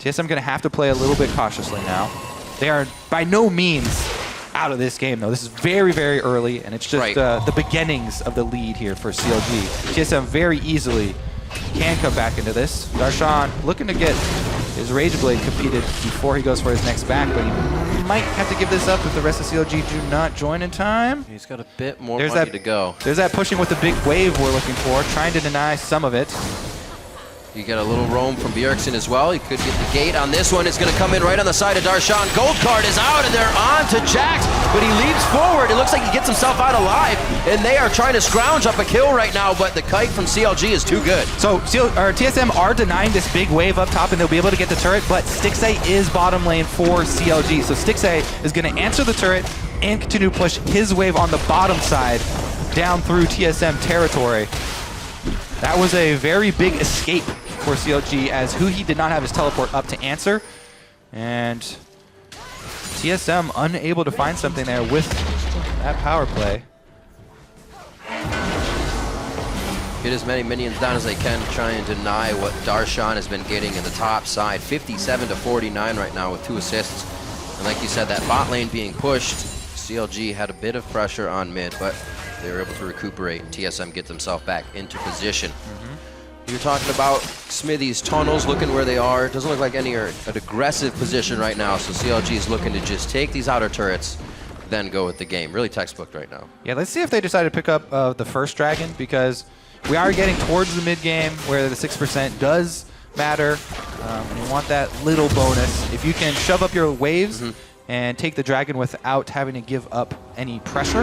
TSM going to have to play a little bit cautiously now. They are by no means out of this game, though. This is very, very early, and it's just the beginnings of the lead here for CLG. TSM very easily can come back into this. Darshan looking to get his Rage Blade competed before he goes for his next back, but he might have to give this up if the rest of CLG do not join in time. He's got a bit more money to go. There's that pushing with the big wave we're looking for, trying to deny some of it. You get a little roam from Bjergsen as well. He could get the gate on this one. It's going to come in right on the side of Darshan. Gold card is out, and they're on to Jax, but he leaps forward. It looks like he gets himself out alive, and they are trying to scrounge up a kill right now, but the kite from CLG is too good. So TSM are denying this big wave up top, and they'll be able to get the turret, but Stixxay is bottom lane for CLG. So Stixxay is going to answer the turret and continue to push his wave on the bottom side down through TSM territory. That was a very big escape for CLG, as who he did not have his teleport up to answer. And TSM unable to find something there with that power play. Get as many minions down as they can to try and deny what Darshan has been getting in the top side. 57 to 49 right now with 2 assists. And like you said, that bot lane being pushed, CLG had a bit of pressure on mid, but they were able to recuperate. TSM gets themselves back into position. You're talking about Smithy's tunnels, looking where they are. It doesn't look like any are an aggressive position right now, so CLG is looking to just take these outer turrets, then go with the game. Really textbook right now. Yeah, let's see if they decide to pick up the first dragon, because we are getting towards the mid game where the 6% does matter, and you want that little bonus. If you can shove up your waves and take the dragon without having to give up any pressure,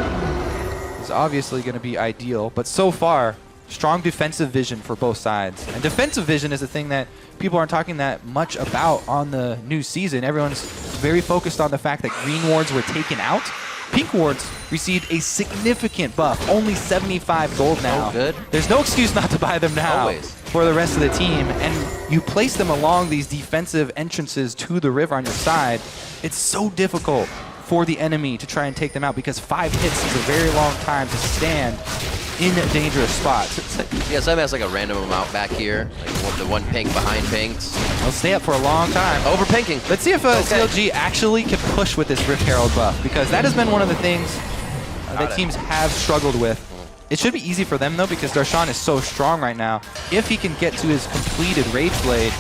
is obviously going to be ideal. But so far, strong defensive vision for both sides. And defensive vision is a thing that people aren't talking that much about on the new season. Everyone's very focused on the fact that green wards were taken out. Pink wards received a significant buff, only 75 gold now. Oh, good. There's no excuse not to buy them now. Always. For the rest of the team. And you place them along these defensive entrances to the river on your side. It's so difficult for the enemy to try and take them out, because 5 hits is a very long time to stand in dangerous spots. TSM has like a random amount back here, like the one pink behind pinks. They'll stay up for a long time. Over pinking. Let's see if CLG actually can push with this Rift Herald buff, because that has been one of the things that teams have struggled with. It should be easy for them though, because Darshan is so strong right now. If he can get to his completed Rage Blade,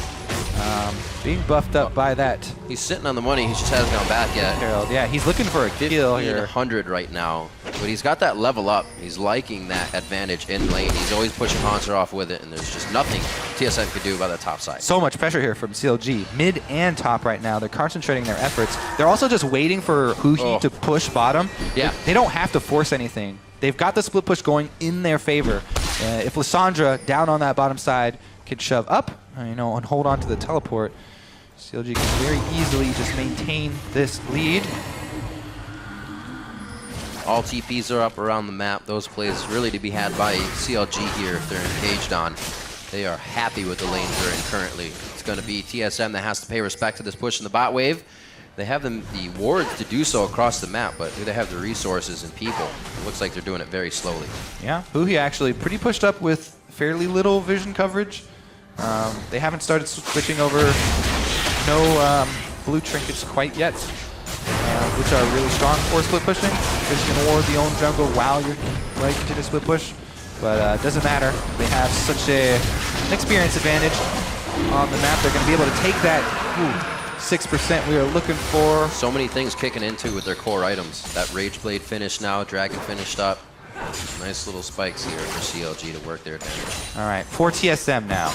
being buffed up by that. He's sitting on the money, he just hasn't gone back yet. Herald, yeah, he's looking for a kill here. 100 right now, but he's got that level up. He's liking that advantage in lane. He's always pushing Haunter off with it, and there's just nothing TSM could do about the top side. So much pressure here from CLG, mid and top right now. They're concentrating their efforts. They're also just waiting for Huhi to push bottom. Yeah. They don't have to force anything. They've got the split push going in their favor. If Lissandra down on that bottom side can shove up, and hold on to the teleport, CLG can very easily just maintain this lead. All TPs are up around the map. Those plays really to be had by CLG here if they're engaged on. They are happy with the lanes they're in currently. It's going to be TSM that has to pay respect to this push in the bot wave. They have the wards to do so across the map, but do they have the resources and people? It looks like they're doing it very slowly. Yeah, Huhi actually pretty pushed up with fairly little vision coverage. They haven't started switching over no blue trinkets quite yet, which are really strong for split pushing, because you can ward the own jungle while you're continue to split push. But it doesn't matter. They have such an experience advantage on the map. They're going to be able to take that 6% we are looking for. So many things kicking into with their core items. That Rage Blade finished now, Dragon finished up. Nice little spikes here for CLG to work their advantage. All right, for TSM now.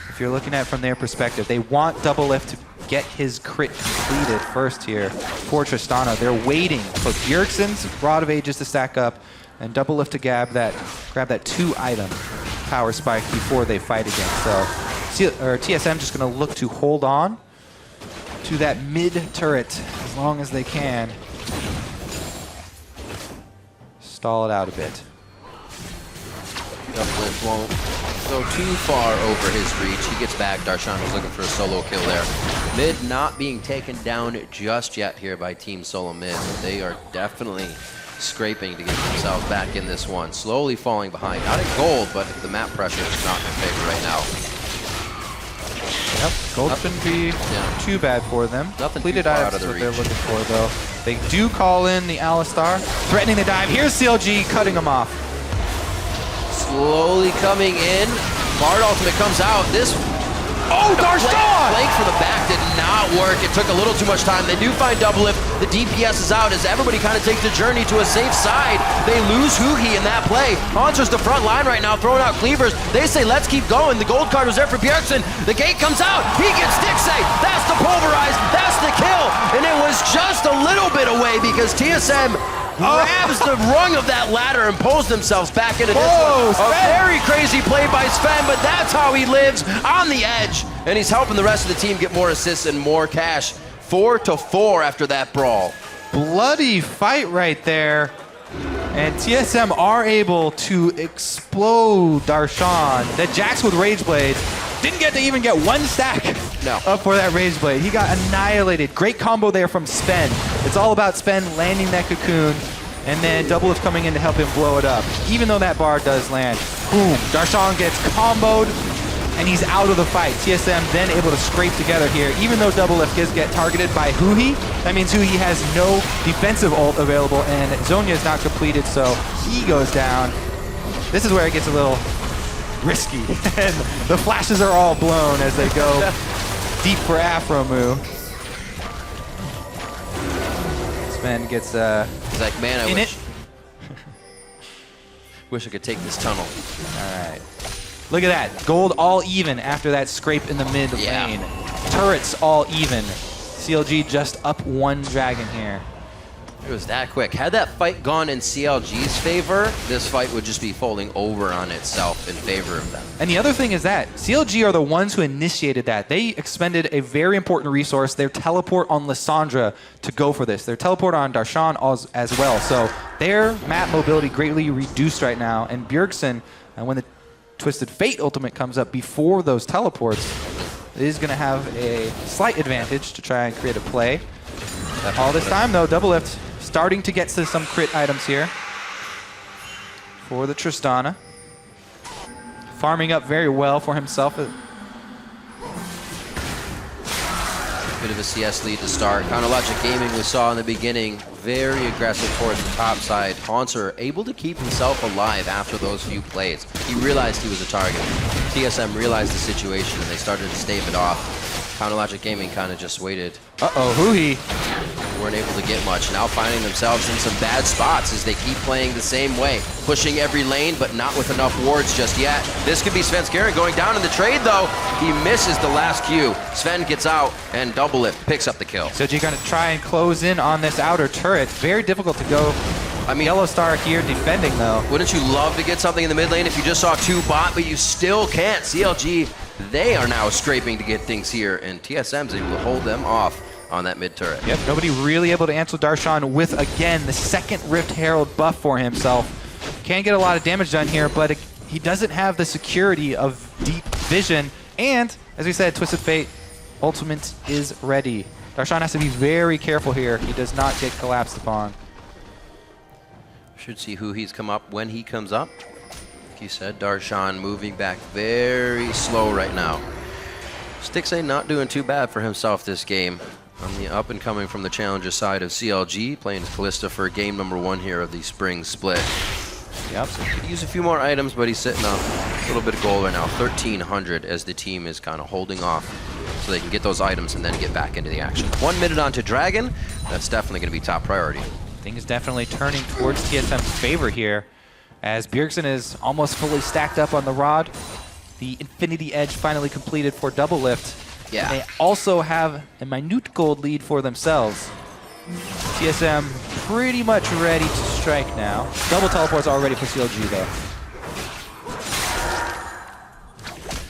If you're looking at it from their perspective, they want Double Lift to get his crit completed first here for Tristana. They're waiting for Bjergsen's Rod of Ages to stack up and Double Lift to grab that 2-item power spike before they fight again. So TSM just going to look to hold on to that mid turret as long as they can. Stall it out a bit. Double Lift won't go too far over his reach. He gets back. Darshan was looking for a solo kill there. Mid not being taken down just yet here by Team Solo Mid. They are definitely scraping to get themselves back in this one. Slowly falling behind. Not at gold, but the map pressure is not in their favor right now. Yep, gold shouldn't be too bad for them. Completed items is what they're looking for, though. They do call in the Alistar, threatening the dive. Here's CLG cutting them off. Slowly coming in. Bard ultimate comes out. This Darshan! Flank from the back did not work. It took a little too much time. They do find Double Lift. The DPS is out as everybody kind of takes the journey to a safe side. They lose Huhi in that play. Haunter's the front line right now, throwing out cleavers. They say, let's keep going. The gold card was there for Bjergsen. The gate comes out. He gets Dixie. That's the pulverize. That's the kill. And it was just a little bit away because TSM grabs the rung of that ladder and pulls themselves back into this one. A very crazy play by Sven, but that's how he lives, on the edge. And he's helping the rest of the team get more assists and more cash. 4-4 after that brawl. Bloody fight right there. And TSM are able to explode Darshan. That Jax with Rage Blade didn't get to even get one stack up for that Rage Blade. He got annihilated. Great combo there from Sven. It's all about Sven landing that cocoon and then Double Lift coming in to help him blow it up. Even though that bar does land. Boom. Darshan gets comboed and he's out of the fight. TSM then able to scrape together here. Even though Double Lift does get targeted by Huhi, that means Huhi has no defensive ult available and Zonya is not completed, so he goes down. This is where it gets a little risky. And the flashes are all blown as they go deep for Afromu. Sven gets He's like, man, I wish I could take this tunnel. All right. Look at that. Gold all even after that scrape in the mid lane. Turrets all even. CLG just up one dragon here. It was that quick. Had that fight gone in CLG's favor, this fight would just be folding over on itself in favor of them. And the other thing is that CLG are the ones who initiated that. They expended a very important resource, their teleport on Lissandra, to go for this. Their teleport on Darshan as well. So their map mobility greatly reduced right now. And Bjergsen, when the Twisted Fate ultimate comes up before those teleports, is going to have a slight advantage to try and create a play. All this time, though, Double Lift starting to get to some crit items here for the Tristana. Farming up very well for himself. Bit of a CS lead to start. Counterlogic Gaming we saw in the beginning, very aggressive towards the top side. Haunter able to keep himself alive after those few plays. He realized he was a target. TSM realized the situation and they started to stave it off. Counterlogic Gaming kind of just waited. Huhi. Weren't able to get much. Now finding themselves in some bad spots as they keep playing the same way. Pushing every lane, but not with enough wards just yet. This could be Svenskeren going down in the trade, though. He misses the last Q. Sven gets out, and Double Lift picks up the kill. So you're going to try and close in on this outer turret. Very difficult to go. I mean, Yellow Star here defending, though. Wouldn't you love to get something in the mid lane if you just saw two bot, but you still can't? CLG, they are now scraping to get things here, and TSM's able to hold them off on that mid turret. Yep, nobody really able to answer Darshan with, again, the second Rift Herald buff for himself. Can't get a lot of damage done here, but he doesn't have the security of deep vision. And, as we said, Twisted Fate ultimate is ready. Darshan has to be very careful here. He does not get collapsed upon. Should see who he's come up when he comes up. Like you said, Darshan moving back very slow right now. Stixay not doing too bad for himself this game. On the up and coming from the challenger side of CLG, playing Kalista for game number 1 here of the spring split. Yep. So he could use a few more items, but he's sitting on a little bit of gold right now. 1,300 as the team is kind of holding off so they can get those items and then get back into the action. 1 minute onto Dragon. That's definitely going to be top priority. Things definitely turning towards TSM's favor here, as Bjergsen is almost fully stacked up on the rod. The Infinity Edge finally completed for Double Lift. Yeah. And they also have a minute gold lead for themselves. TSM pretty much ready to strike now. Double teleports already for CLG though.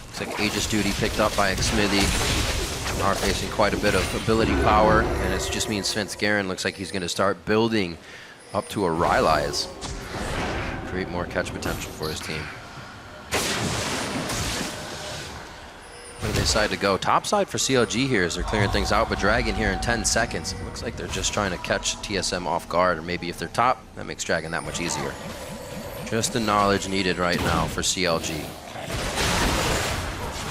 Looks like Aegis Duty picked up by Xmithy. Are facing quite a bit of ability power, and it just means Svenskeren looks like he's going to start building up to a Rylai's. Create more catch potential for his team. Where do they decide to go? Top side for CLG here as they're clearing things out, but Dragon here in 10 seconds. It looks like they're just trying to catch TSM off guard, or maybe if they're top, that makes Dragon that much easier. Just the knowledge needed right now for CLG.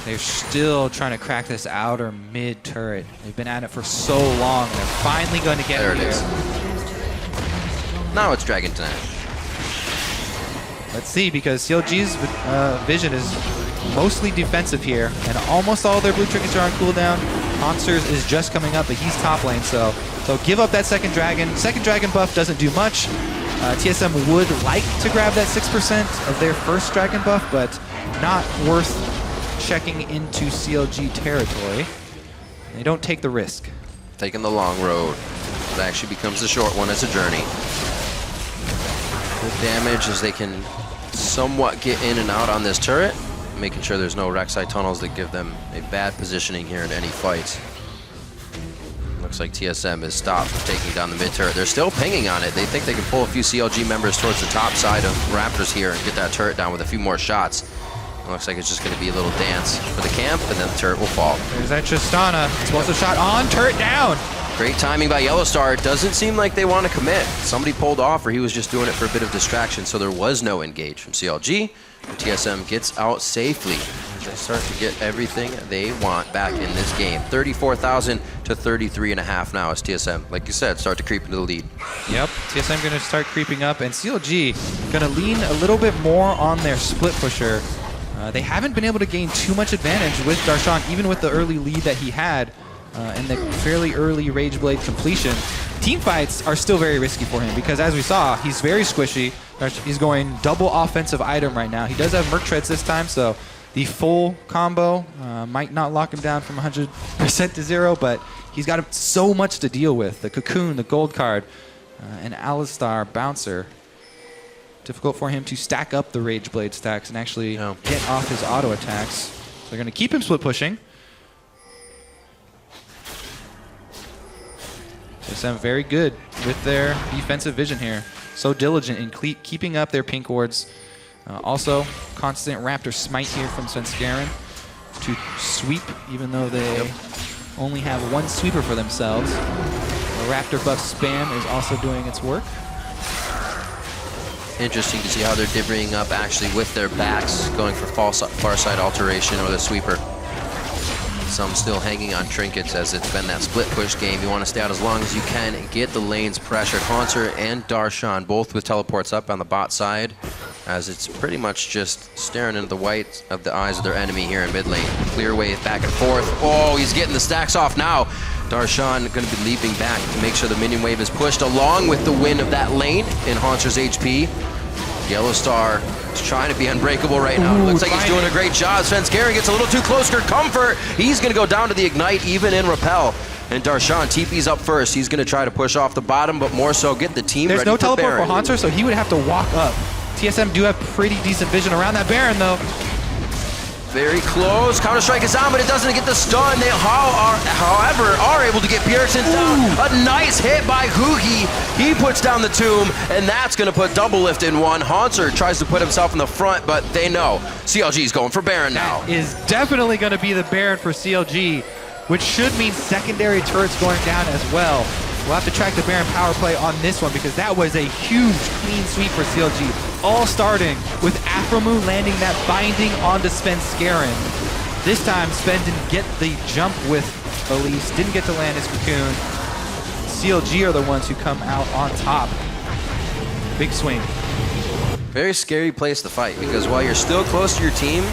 They're still trying to crack this outer mid turret. They've been at it for so long. They're finally going to get there. It is. Now it's Dragon time. Let's see, because CLG's vision is mostly defensive here, and almost all their blue trinkets are on cooldown. Monsters is just coming up, but he's top lane, so they'll give up that second dragon. Second dragon buff doesn't do much. TSM would like to grab that 6% of their first dragon buff, but not worth checking into CLG territory. They don't take the risk. Taking the long road. It actually becomes the short one. It's a journey. Good damage as they can somewhat get in and out on this turret, making sure there's no Rek'Sai tunnels that give them a bad positioning here in any fights. Looks like TSM has stopped taking down the mid turret. They're still pinging on it. They think they can pull a few CLG members towards the top side of Raptors here and get that turret down with a few more shots. It looks like it's just going to be a little dance for the camp, and then the turret will fall. There's that Tristana. Explosive shot on, turret down. Great timing by Yellowstar. It doesn't seem like they want to commit. Somebody pulled off, or he was just doing it for a bit of distraction, so there was no engage from CLG. And TSM gets out safely. They start to get everything they want back in this game. 34,000 to 33.5 now as TSM, like you said, start to creep into the lead. Yep, TSM going to start creeping up, and CLG going to lean a little bit more on their split pusher. They haven't been able to gain too much advantage with Darshan, even with the early lead that he had in the fairly early Rage Blade completion. Team fights are still very risky for him because, as we saw, he's very squishy. He's going double offensive item right now. He does have Merc Treads this time, so the full combo might not lock him down from 100% to 0, but he's got so much to deal with. The Cocoon, the Gold card, and Alistar Bouncer. Difficult for him to stack up the Rage Blade stacks and actually get off his auto attacks. So they're going to keep him split pushing. TSM very good with their defensive vision here. So diligent in keeping up their pink wards. Also, constant Raptor smite here from Svenskeren to sweep, even though they only have one sweeper for themselves. The Raptor buff spam is also doing its work. Interesting to see how they're divvying up actually with their backs, going for far side alteration or the sweeper. Some still hanging on trinkets as it's been that split push game. You want to stay out as long as you can and get the lanes pressured. Haunter and Darshan both with teleports up on the bot side, as it's pretty much just staring into the white of the eyes of their enemy here in mid lane. Clear wave back and forth. Oh, he's getting the stacks off now. Darshan going to be leaping back to make sure the minion wave is pushed along with the win of that lane in Haunter's HP. Yellowstar is trying to be unbreakable right now. Looks like he's doing a great job. Svenskeren gets a little too close for comfort. He's going to go down to the Ignite even in Repel. And Darshan, TP's up first. He's going to try to push off the bottom, but more so get the team ready for There's no teleport Baron. for Haunter, so he would have to walk up. TSM do have pretty decent vision around that Baron, though. Very close. Counter-Strike is on, but it doesn't get the stun. They, however, are able to get Pearson down. A nice hit by Hugi. He puts down the tomb, and that's going to put Double Lift in one. Haunter tries to put himself in the front, but they know CLG's going for Baron now. That is definitely going to be the Baron for CLG, which should mean secondary turrets going down as well. We'll have to track the Baron power play on this one because that was a huge clean sweep for CLG. All starting with Aphromoo landing that binding onto Svenskeren. This time Sven didn't get the jump with Elise, didn't get to land his Cocoon. CLG are the ones who come out on top. Big swing. Very scary place to fight because while you're still close to your team,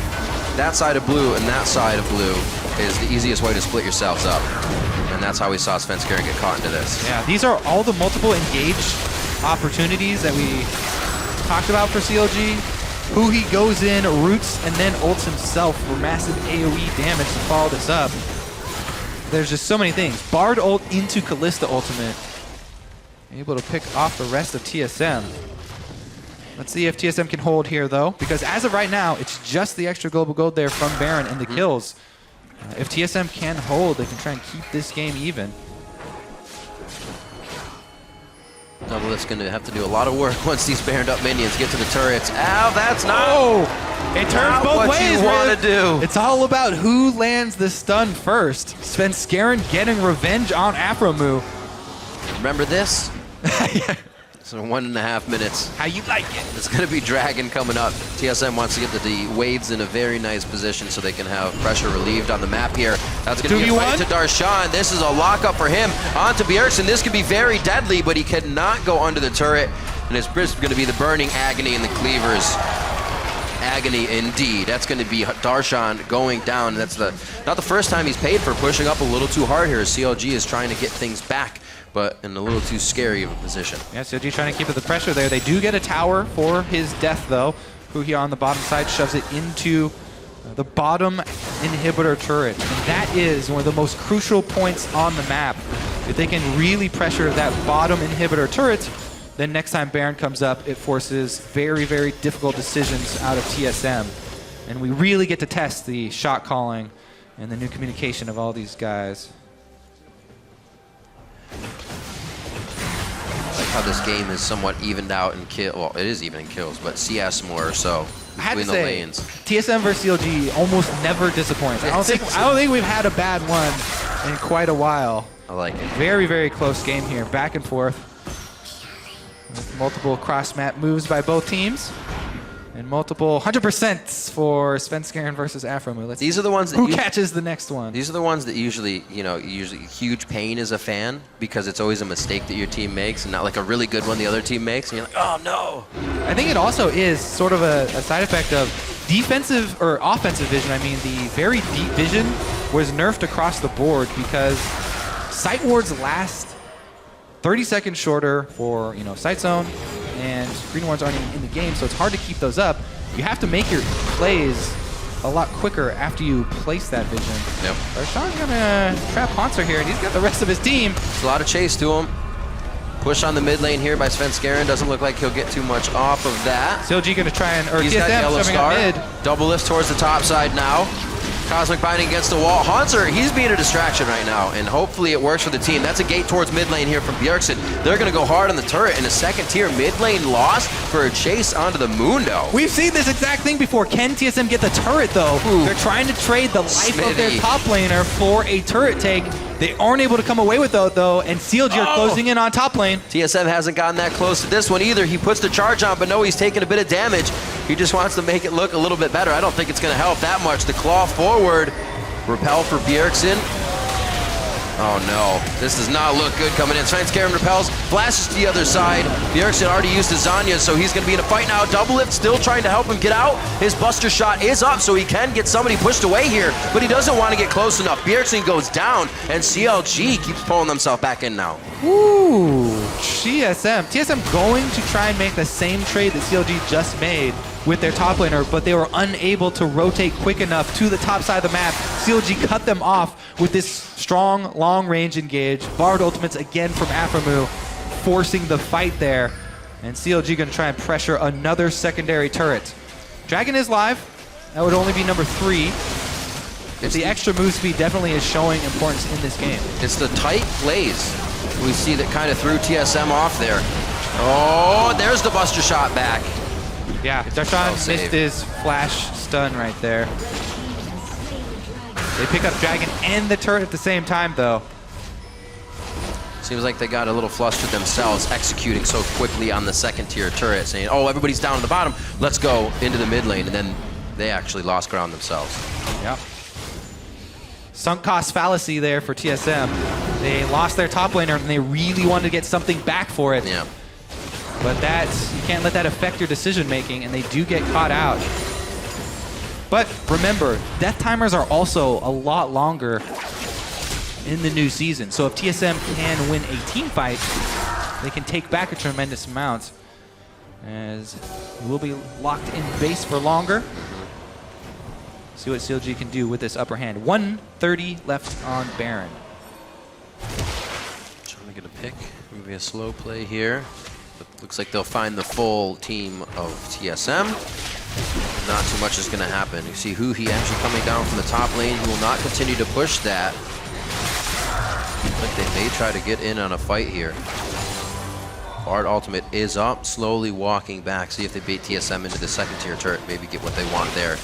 that side of blue and that side of blue is the easiest way to split yourselves up. And that's how we saw Svenskeren get caught into this. Yeah, these are all the multiple engage opportunities that we talked about for CLG. Who he goes in, roots, and then ults himself for massive AoE damage to follow this up. There's just so many things. Bard ult into Kalista ultimate. Able to pick off the rest of TSM. Let's see if TSM can hold here, though, because as of right now, it's just the extra global gold there from Baron and the kills. If TSM can hold, they can try and keep this game even. Doublelift's going to have to do a lot of work once these baroned up minions get to the turrets. Ow, that's not. Oh, it turns both what ways. You want to do. It's all about who lands the stun first. Svenskeren getting revenge on Afromu. Remember this? Yeah. So 1.5 minutes. How you like it? It's going to be Dragon coming up. TSM wants to get the waves in a very nice position so they can have pressure relieved on the map here. That's going to be a fight to Darshan. This is a lockup for him onto Bjergsen. This could be very deadly, but he cannot go under the turret. And it's going to be the burning agony and the cleavers. Agony indeed. That's going to be Darshan going down. That's not the first time he's paid for pushing up a little too hard here. CLG is trying to get things back, but in a little too scary of a position. Yeah, CLG trying to keep up the pressure there. They do get a tower for his death, though. Who here on the bottom side shoves it into the bottom inhibitor turret. And that is one of the most crucial points on the map. If they can really pressure that bottom inhibitor turret, then next time Baron comes up, it forces very, very difficult decisions out of TSM. And we really get to test the shot calling and the new communication of all these guys. I like how this game is somewhat evened out in kill. Well, it is even in kills, but CS more so between the lanes. TSM versus CLG almost never disappoints. I don't think we've had a bad one in quite a while. I like it. Very, very close game here, back and forth. With multiple cross-map moves by both teams. And multiple 100% for Svenskeren versus Afromu. These are the ones that who catches the next one. These are the ones that usually huge pain as a fan because it's always a mistake that your team makes and not like a really good one the other team makes. And you're like, oh no. I think it also is sort of a side effect of defensive or offensive vision. I mean, the very deep vision was nerfed across the board because sight wards last 30 seconds shorter for sight zone, and green wards aren't even in the game, so it's hard to keep those up. You have to make your plays a lot quicker after you place that vision. Yep. Darshan's gonna trap Poncer here, and he's got the rest of his team. There's a lot of chase to him. Push on the mid lane here by Svenskeren. Doesn't look like he'll get too much off of that. CLG gonna try and, he's got Yellow Star. Double lift towards the top side now. Cosmic Binding against the wall. Haunter, he's being a distraction right now, and hopefully it works for the team. That's a gate towards mid lane here from Bjergsen. They're going to go hard on the turret, and a second tier mid lane loss for a chase onto the Mundo. We've seen this exact thing before. Can TSM get the turret, though? Ooh. They're trying to trade the life of their top laner for a turret take. They aren't able to come away with it, though, and CLG are closing in on top lane. TSM hasn't gotten that close to this one either. He puts the charge on, but no, he's taking a bit of damage. He just wants to make it look a little bit better. I don't think it's going to help that much. The claw forward. Repel for Bjergsen. Oh no, this does not look good coming in. Svenskeren repels, flashes to the other side. Bjergsen already used his Zanya, so he's going to be in a fight now. Double lift still trying to help him get out. His buster shot is up, so he can get somebody pushed away here, but he doesn't want to get close enough. Bjergsen goes down, and CLG keeps pulling themselves back in now. Ooh, TSM going to try and make the same trade that CLG just made with their top laner, but they were unable to rotate quick enough to the top side of the map. CLG cut them off with this strong, long-range engage. Bard ultimates again from Afromu, forcing the fight there. And CLG gonna try and pressure another secondary turret. Dragon is live. That would only be number 3. The extra move speed definitely is showing importance in this game. It's the tight plays we see that kind of threw TSM off there. Oh, there's the buster shot back. Yeah, Darshan missed his flash stun right there. They pick up Dragon and the turret at the same time, though. Seems like they got a little flustered themselves, executing so quickly on the second tier turret, saying, oh, everybody's down at the bottom, let's go into the mid lane, and then they actually lost ground themselves. Yeah. Sunk cost fallacy there for TSM. They lost their top laner, and they really wanted to get something back for it. Yeah. But you can't let that affect your decision making, and they do get caught out. But remember, death timers are also a lot longer in the new season. So if TSM can win a team fight, they can take back a tremendous amount, as we will be locked in base for longer. See what CLG can do with this upper hand. 1:30 left on Baron. Trying to get a pick. Maybe a slow play here. But looks like they'll find the full team of TSM. Not too much is going to happen. You see Huhi actually coming down from the top lane. He will not continue to push that. But they may try to get in on a fight here. Bard ultimate is up, slowly walking back. See if they bait TSM into the second tier turret, maybe get what they want there.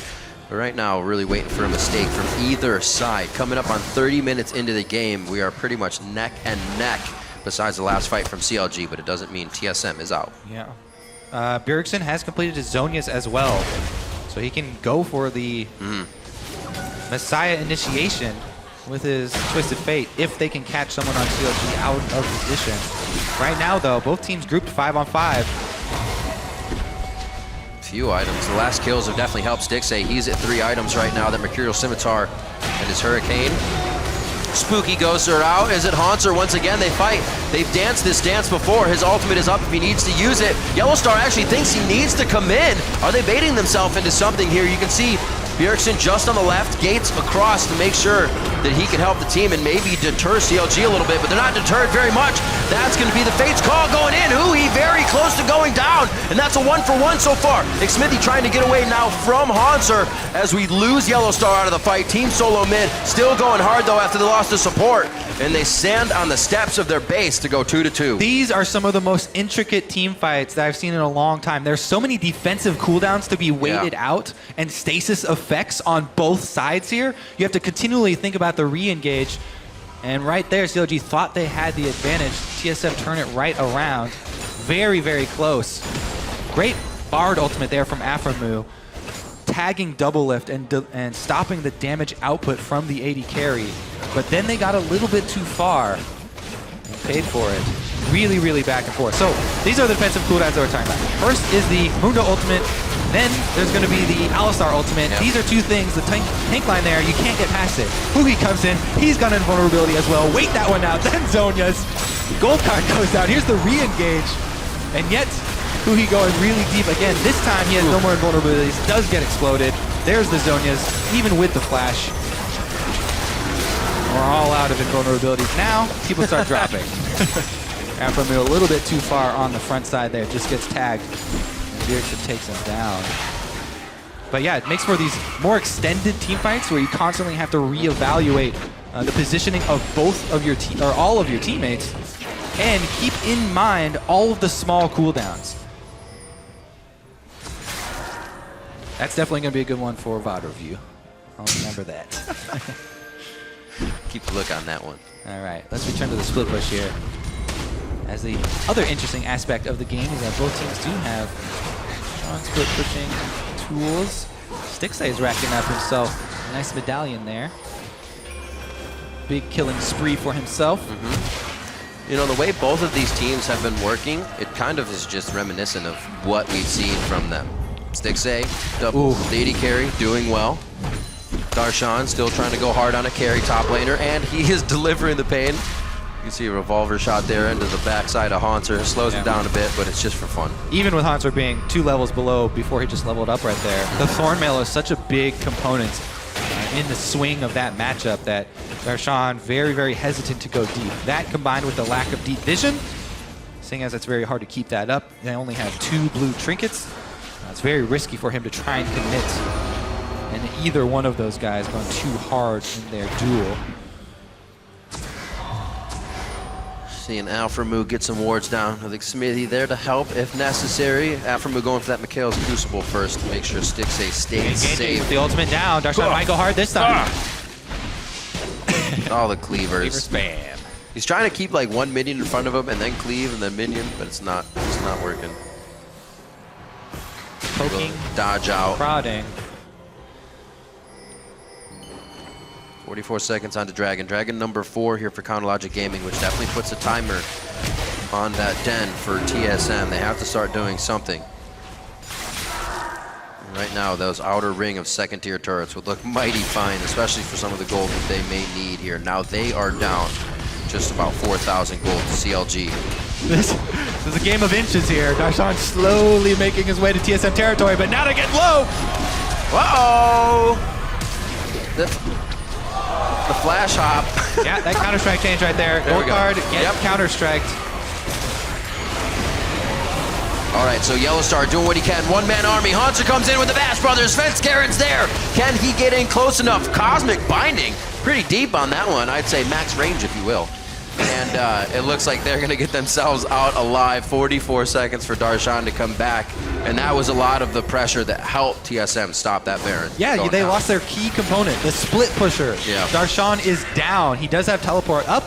But right now, really waiting for a mistake from either side. Coming up on 30 minutes into the game, we are pretty much neck and neck, besides the last fight from CLG, but it doesn't mean TSM is out. Yeah. Bjergsen has completed his Zhonya's as well, so he can go for the Messiah initiation with his Twisted Fate if they can catch someone on CLG out of position. Right now, though, both teams grouped 5-on-5. Few items. The last kills have definitely helped Stixxay. He's at 3 items right now. That Mercurial Scimitar and his Hurricane. Spooky Ghosts are out. Is it Haunter? Once again, they fight. They've danced this dance before. His ultimate is up if he needs to use it. Yellowstar actually thinks he needs to come in. Are they baiting themselves into something here? You can see Bjergsen just on the left, Gates across to make sure that he can help the team and maybe deter CLG a little bit, but they're not deterred very much. That's going to be the Fates call going in. Huhi very close to going down, and that's a 1-for-1 so far. Xmithie trying to get away now from Haunter as we lose Yellowstar out of the fight. Team Solo mid still going hard though after they lost the support, and they stand on the steps of their base to go 2-2. These are some of the most intricate team fights that I've seen in a long time. There's so many defensive cooldowns to be waited out and stasis effects on both sides here. You have to continually think about the re-engage. And right there, CLG thought they had the advantage. TSM turn it right around. Very, very close. Great Bard ultimate there from Aphromoo, tagging double lift and stopping the damage output from the AD carry. But then they got a little bit too far and paid for it. Really, really back and forth. So these are the defensive cooldowns that we're talking about. First is the Mundo ultimate. Then there's going to be the Alistar ultimate. These are two things. The tank line there, you can't get past it. Huhi comes in. He's got invulnerability as well. Wait that one out. Then Zhonya's. Gold card goes down. Here's the re-engage. And yet, Huhi going really deep again. This time he has no more invulnerabilities. Does get exploded. There's the Zhonya's, even with the flash. We're all out of invulnerabilities now. People start dropping. Aphromoo a little bit too far on the front side there. Just gets tagged. Bjergsen takes him down. But yeah, it makes for these more extended team fights where you constantly have to reevaluate the positioning of both of your all of your teammates, and keep in mind all of the small cooldowns. That's definitely going to be a good one for VOD review. I'll remember that. Keep a look on that one. All right, let's return to the split push here. As the other interesting aspect of the game is that both teams do have strong split pushing tools. Stixxay is racking up himself a nice medallion there. Big killing spree for himself. You know, the way both of these teams have been working, it kind of is just reminiscent of what we've seen from them. Stixxay, double AD carry, doing well. Darshan still trying to go hard on a carry top laner, and he is delivering the pain. You can see a revolver shot there into the backside of Haunter. Slows him down a bit, but it's just for fun. Even with Haunter being 2 levels below before he just leveled up right there, the Thornmail is such a big component in the swing of that matchup that Darshan very, very hesitant to go deep. That combined with the lack of deep vision, seeing as it's very hard to keep that up. They only have 2 blue trinkets. It's very risky for him to try and commit. And either one of those guys going too hard in their duel. Seeing Aphromoo get some wards down. I think Xmithie there to help if necessary. Aphromoo going for that Mikhail's Crucible first to make sure Stixxay stays safe. The ultimate down. Darshan might go hard this time. All the cleavers. Cleaver spam. He's trying to keep like 1 minion in front of him and then cleave and then minion, but it's not working. Poking. Dodge out. Prodding. 44 seconds onto Dragon. Dragon number 4 here for Counterlogic Gaming, which definitely puts a timer on that den for TSM. They have to start doing something. Right right now, those outer ring of second-tier turrets would look mighty fine, especially for some of the gold that they may need here. Now they are down just about 4,000 gold to CLG. This is a game of inches here. Darshan slowly making his way to TSM territory, but now they're getting low. Uh-oh! The flash hop. Yeah, that counter-strike change right there. Gold card, get counter-striked. All right, so Yellowstar doing what he can. One-man army. Haunter comes in with the Bash Brothers. FLICKR's there. Can he get in close enough? Cosmic Binding. Pretty deep on that one. I'd say max range, if you will. And it looks like they're going to get themselves out alive. 44 seconds for Darshan to come back. And that was a lot of the pressure that helped TSM stop that Baron. Yeah, they lost their key component, the split pusher. Yeah. Darshan is down. He does have teleport up.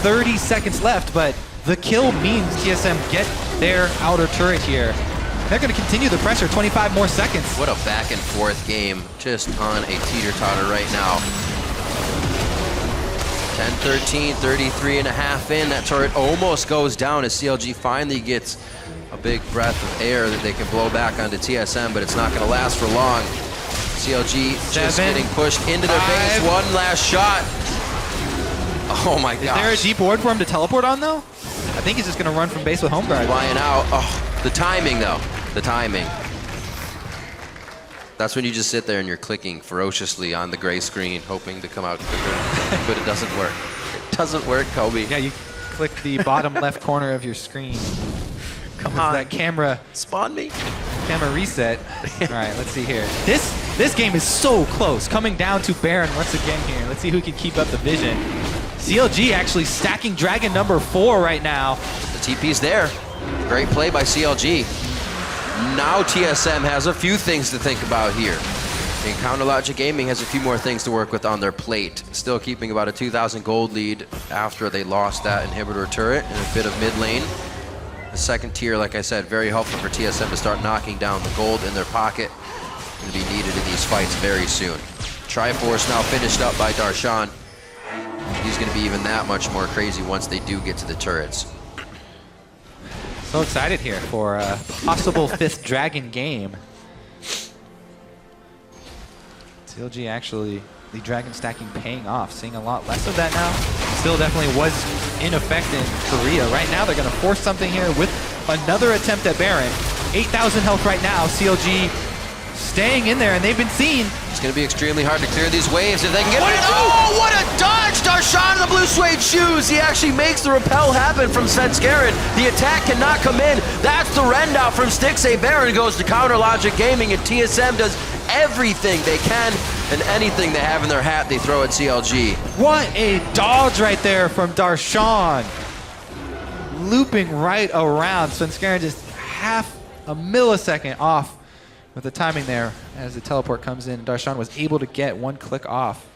30 seconds left, but the kill means TSM get their outer turret here. They're going to continue the pressure, 25 more seconds. What a back and forth game, just on a teeter-totter right now. 10-13, 33 and a half in. That turret almost goes down as CLG finally gets a big breath of air that they can blow back onto TSM, but it's not going to last for long. CLG just getting pushed into their base. One last shot. Oh my gosh. Is there a deep ward for him to teleport on, though? I think he's just going to run from base with home guard. Flying out. Oh, the timing, though. The timing. That's when you just sit there and you're clicking ferociously on the gray screen, hoping to come out quicker, but it doesn't work. It doesn't work, Kobe. Yeah, you click the bottom left corner of your screen. Come on. That camera. Spawn me. Camera reset. All right, let's see here. This game is so close. Coming down to Baron once again here. Let's see who can keep up the vision. CLG actually stacking Dragon number 4 right now. The TP's there. Great play by CLG. Now TSM has a few things to think about here. And Counterlogic Gaming has a few more things to work with on their plate. Still keeping about a 2,000 gold lead after they lost that inhibitor turret and a bit of mid lane. The second tier, like I said, very helpful for TSM to start knocking down the gold in their pocket. Going to be needed in these fights very soon. Triforce now finished up by Darshan. He's going to be even that much more crazy once they do get to the turrets. So excited here for a possible 5th Dragon game. CLG actually, the Dragon stacking paying off, seeing a lot less of that now. Still definitely was in effect in Korea. Right now they're going to force something here with another attempt at Baron. 8,000 health right now. CLG staying in there, and they've been seen. It's going to be extremely hard to clear these waves if they can get it. Oh, what a dodge! Darshan in the blue suede shoes. He actually makes the repel happen from FLICKR. The attack cannot come in. That's the rend out from Stixxay. Baron goes to Counterlogic Gaming, and TSM does everything they can, and anything they have in their hat, they throw at CLG. What a dodge right there from Darshan. Looping right around. FLICKR just half a millisecond off with the timing there as the teleport comes in. Darshan was able to get one click off.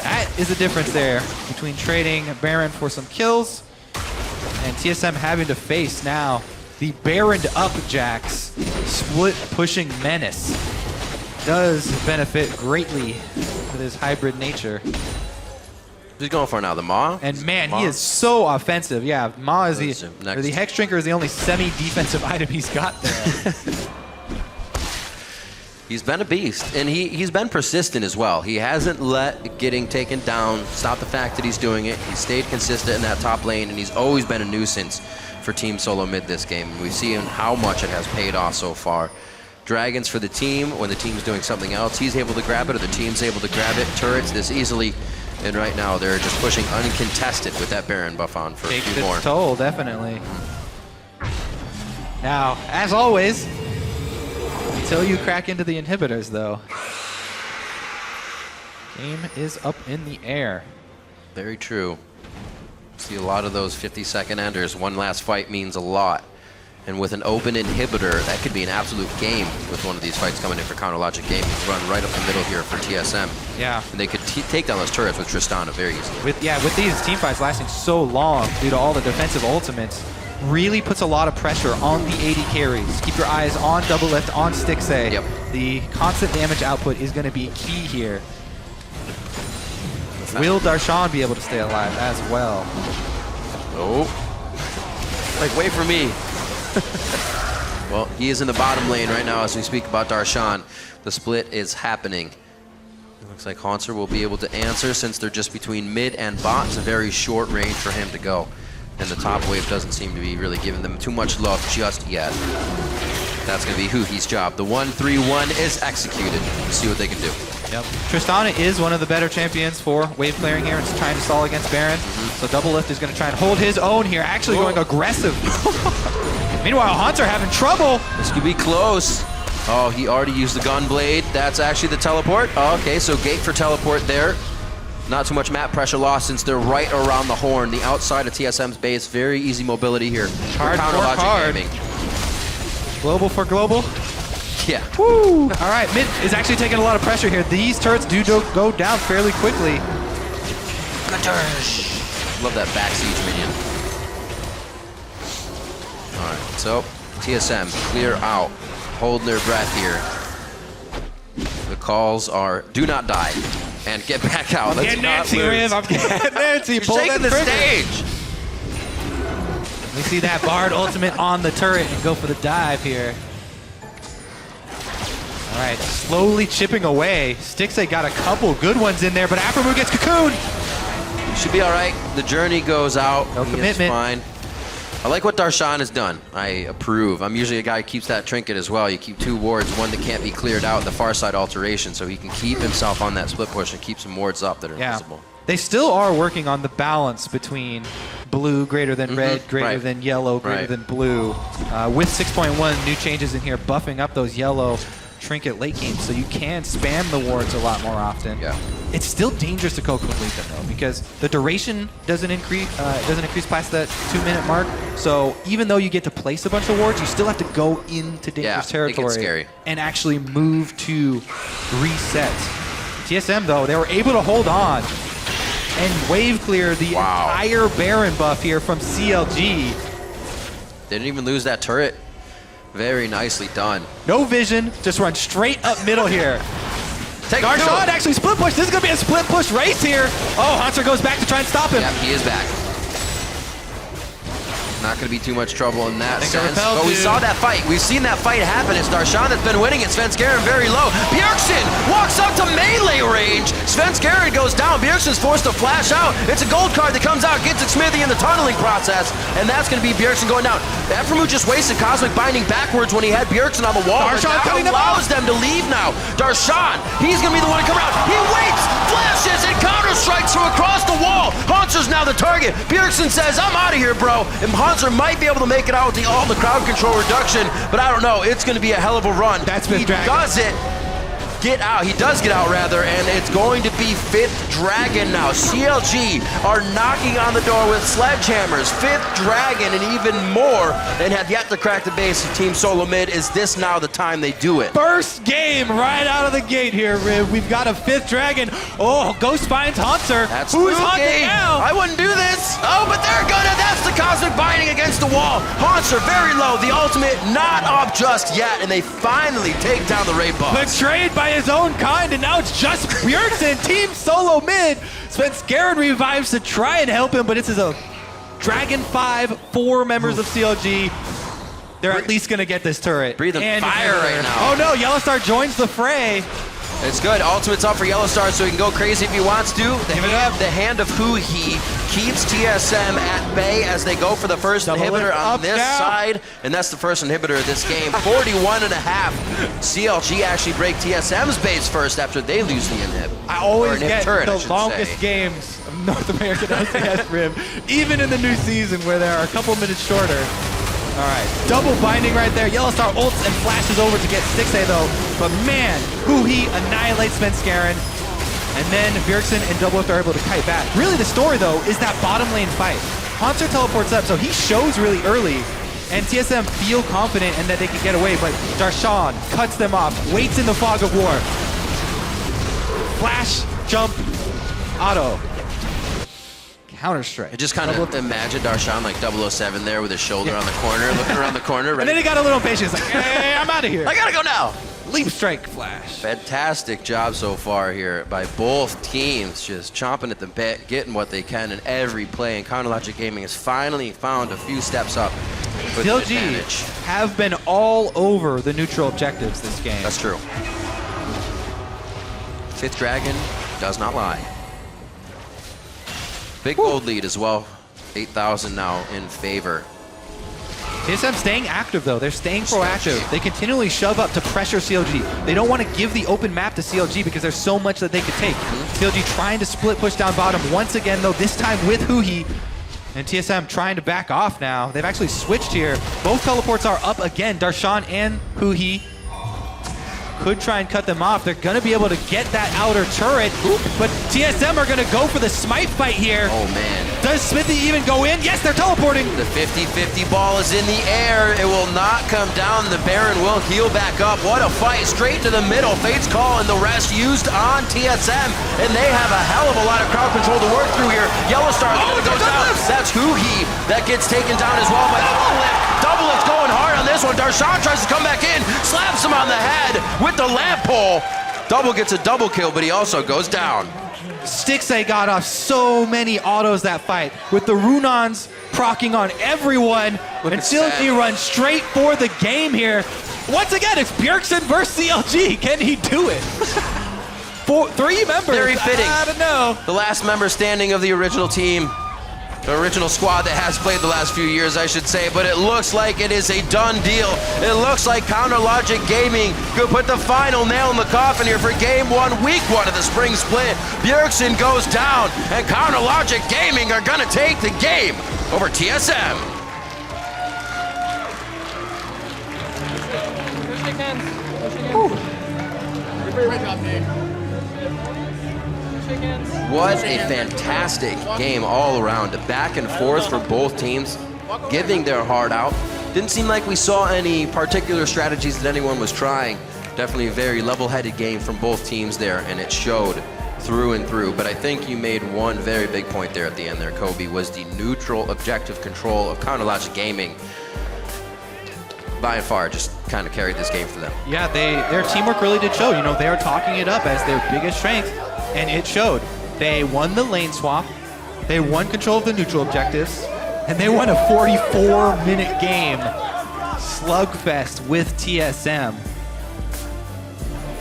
That is the difference there between trading Baron for some kills and TSM having to face now the Baroned up Jax split pushing menace. Does benefit greatly with his hybrid nature. Who's going for now? The Maw? And man, he is so offensive. Yeah, Maw is the Hex Drinker is the only semi-defensive item he's got there. He's been a beast, and he's been persistent as well. He hasn't let getting taken down stop the fact that he's doing it. He stayed consistent in that top lane, and he's always been a nuisance for Team Solo Mid this game. We've seen how much it has paid off so far. Dragons for the team, when the team's doing something else, he's able to grab it, or the team's able to grab it. Turrets this easily, and right now they're just pushing uncontested with that Baron buff on for a few more. Takes its toll, definitely. Now, as always, until you crack into the inhibitors, though, game is up in the air. Very true. See a lot of those 50-second enders. One last fight means a lot. And with an open inhibitor, that could be an absolute game with one of these fights coming in for Counterlogic Gaming. Run right up the middle here for TSM. Yeah. And they could take down those turrets with Tristana very easily. With these team fights lasting so long due to all the defensive ultimates, really puts a lot of pressure on the AD carries. Keep your eyes on Double Lift, on Stixxay. Yep. The constant damage output is going to be key here. Will Darshan be able to stay alive as well? Oh. Like, wait for me. Well, he is in the bottom lane right now as we speak about Darshan. The split is happening. It looks like Haunter will be able to answer since they're just between mid and bot. It's a very short range for him to go. And the top wave doesn't seem to be really giving them too much love just yet. That's going to be Huhi's job. The 1-3-1 is executed. Let's see what they can do. Yep. Tristana is one of the better champions for wave clearing here. It's trying to stall against Baron. So Doublelift is going to try and hold his own here, actually going aggressive. Meanwhile, Haunter having trouble. This could be close. Oh, he already used the Gunblade. That's actually the teleport. Oh, okay, so gate for teleport there. Not too much map pressure loss since they're right around the horn, the outside of TSM's base. Very easy mobility here. Hard for hard. Gaming. Global for global. Yeah. Woo! All right, mid is actually taking a lot of pressure here. These turrets do go down fairly quickly. Love that back siege minion. All right, so TSM clear out. Hold their breath here. The calls are do not die and get back out. I'm getting Nancy, Riv. I'm getting Nancy. You're taking the stage. We see that Bard ultimate on the turret and go for the dive here. All right, slowly chipping away. Stixxay got a couple good ones in there, but Afromu gets cocooned. Should be all right. The journey goes out. No commitment. Fine. I like what Darshan has done. I approve. I'm usually a guy who keeps that trinket as well. You keep 2 wards, one that can't be cleared out, the far side alteration, so he can keep himself on that split push and keep some wards up that are invisible. They still are working on the balance between blue greater than red, greater than yellow, greater than blue. With 6.1 new changes in here, buffing up those yellow trinket late games, so you can spam the wards a lot more often. Yeah. It's still dangerous to go complete them though, because the duration doesn't increase past that 2-minute mark. So even though you get to place a bunch of wards, you still have to go into dangerous territory scary. and actually move to reset. TSM though, they were able to hold on and wave clear the entire Baron buff here from CLG. They didn't even lose that turret. Very nicely done. No vision, just run straight up middle here. Darshan actually split push. This is going to be a split push race here. Oh, Haunter goes back to try and stop him. Yep, he is back. Not going to be too much trouble in that sense. But we saw that fight. We've seen that fight happen. It's Darshan that's been winning it. Svenskeren very low. Bjergsen walks up to melee range. Svenskeren goes down. Bjergsen's forced to flash out. It's a gold card that comes out, gets it Smithy in the tunneling process, and that's going to be Bjergsen going down. Efremu just wasted Cosmic Binding backwards when he had Bjergsen on the wall. Darshan cutting them allows them to leave now. Darshan, he's going to be the one to come around. He waits, flashes, and counter-strikes from across the wall. Haunter's now the target. Bjergsen says, I'm out of here, bro. And Haunter might be able to make it out with the crowd control reduction, but I don't know. It's going to be a hell of a run. He does it. Get out. He does get out, rather, and it's going to be 5th Dragon now. CLG are knocking on the door with sledgehammers. 5th Dragon and even more, and have yet to crack the base of Team Solo Mid. Is this now the time they do it? First game right out of the gate here, Riv. We've got a 5th Dragon. Oh, Ghost finds Haunter. That's Who's spooky. haunting now? I wouldn't do this. Oh, but they're gonna. That's the Cosmic Binding against the wall. Haunter very low. The ultimate not up just yet, and they finally take down the Raid boss. Betrayed by his own kind, and now it's just Bjergsen, Team Solo Mid. Svenskeren revives to try and help him, but this is a Dragon 5, 4 members of CLG. They're at least going to get this turret. Breathing fire right now. Oh no, Yellowstar joins the fray. It's good. Ultimate's up for Yellowstar, so he can go crazy if he wants to. The hand of Huhi keeps TSM at bay as they go for the first inhibitor on this side, and that's the first inhibitor of this game. 41.5. CLG actually break TSM's base first after they lose the inhib. I always get turret, the longest games of North American LCS Riv, even in the new season where they're a couple minutes shorter. All right, double binding right there. Yellowstar ults and flashes over to get Stixxay though. But man, Huhi annihilates Svenskeren. And then Bjergsen and Doublelift are able to kite back. Really the story though is that bottom lane fight. Haunter teleports up, so he shows really early. And TSM feel confident in that they can get away, but Darshan cuts them off, waits in the fog of war. Flash, jump, auto. Counter-strike. I just kind of imagine Darshan like 007 there with his shoulder on the corner, looking around the corner. And then he got a little impatient. He's like, hey, I'm out of here. I gotta go now. Leap strike flash. Fantastic job so far here by both teams, just chomping at the bit, getting what they can in every play. And Counter Logic Gaming has finally found a few steps up. with an CLG advantage. have been all over the neutral objectives this game. That's true. Fifth Dragon does not lie. Big gold lead as well. 8,000 now in favor. TSM staying active though. They're staying proactive. They continually shove up to pressure CLG. They don't want to give the open map to CLG because there's so much that they could take. CLG trying to split push down bottom once again though, this time with Huhi. And TSM trying to back off now. They've actually switched here. Both teleports are up again. Darshan and Huhi could try and cut them off. They're going to be able to get that outer turret, but TSM are going to go for the smite fight here. Oh, man. Does Smithy even go in? Yes, they're teleporting. The 50-50 ball is in the air. It will not come down. The Baron will heal back up. What a fight. Straight to the middle. Fate's Call and the rest used on TSM, and they have a hell of a lot of crowd control to work through here. Yellowstar goes down. That's Huhi that gets taken down as well by Double Lift going hard on this one. Darshan tries to come back in, slaps him on the head with the lamp pole. Double gets a double kill, but he also goes down. Stixay got off so many autos that fight, with the Runons proccing on everyone, and CLG runs straight for the game here. Once again, it's Bjergsen versus CLG. Can he do it? Three members. Very fitting. I don't know. The last member standing of the original team. The original squad that has played the last few years, I should say, but it looks like it is a done deal. It looks like Counter Logic Gaming could put the final nail in the coffin here for Game 1, Week 1 of the Spring Split. Bjergsen goes down, and Counter Logic Gaming are gonna take the game over TSM. What a fantastic game all around. Back and forth for both teams, giving their heart out. Didn't seem like we saw any particular strategies that anyone was trying. Definitely a very level-headed game from both teams there, and it showed through and through. But I think you made one very big point there at the end there, Kobe, was the neutral objective control of Counter Logic Gaming. By and far, just kind of carried this game for them. Yeah, their teamwork really did show. You know, they are talking it up as their biggest strength, and it showed. They won the lane swap, they won control of the neutral objectives, and they won a 44-minute game slugfest with TSM.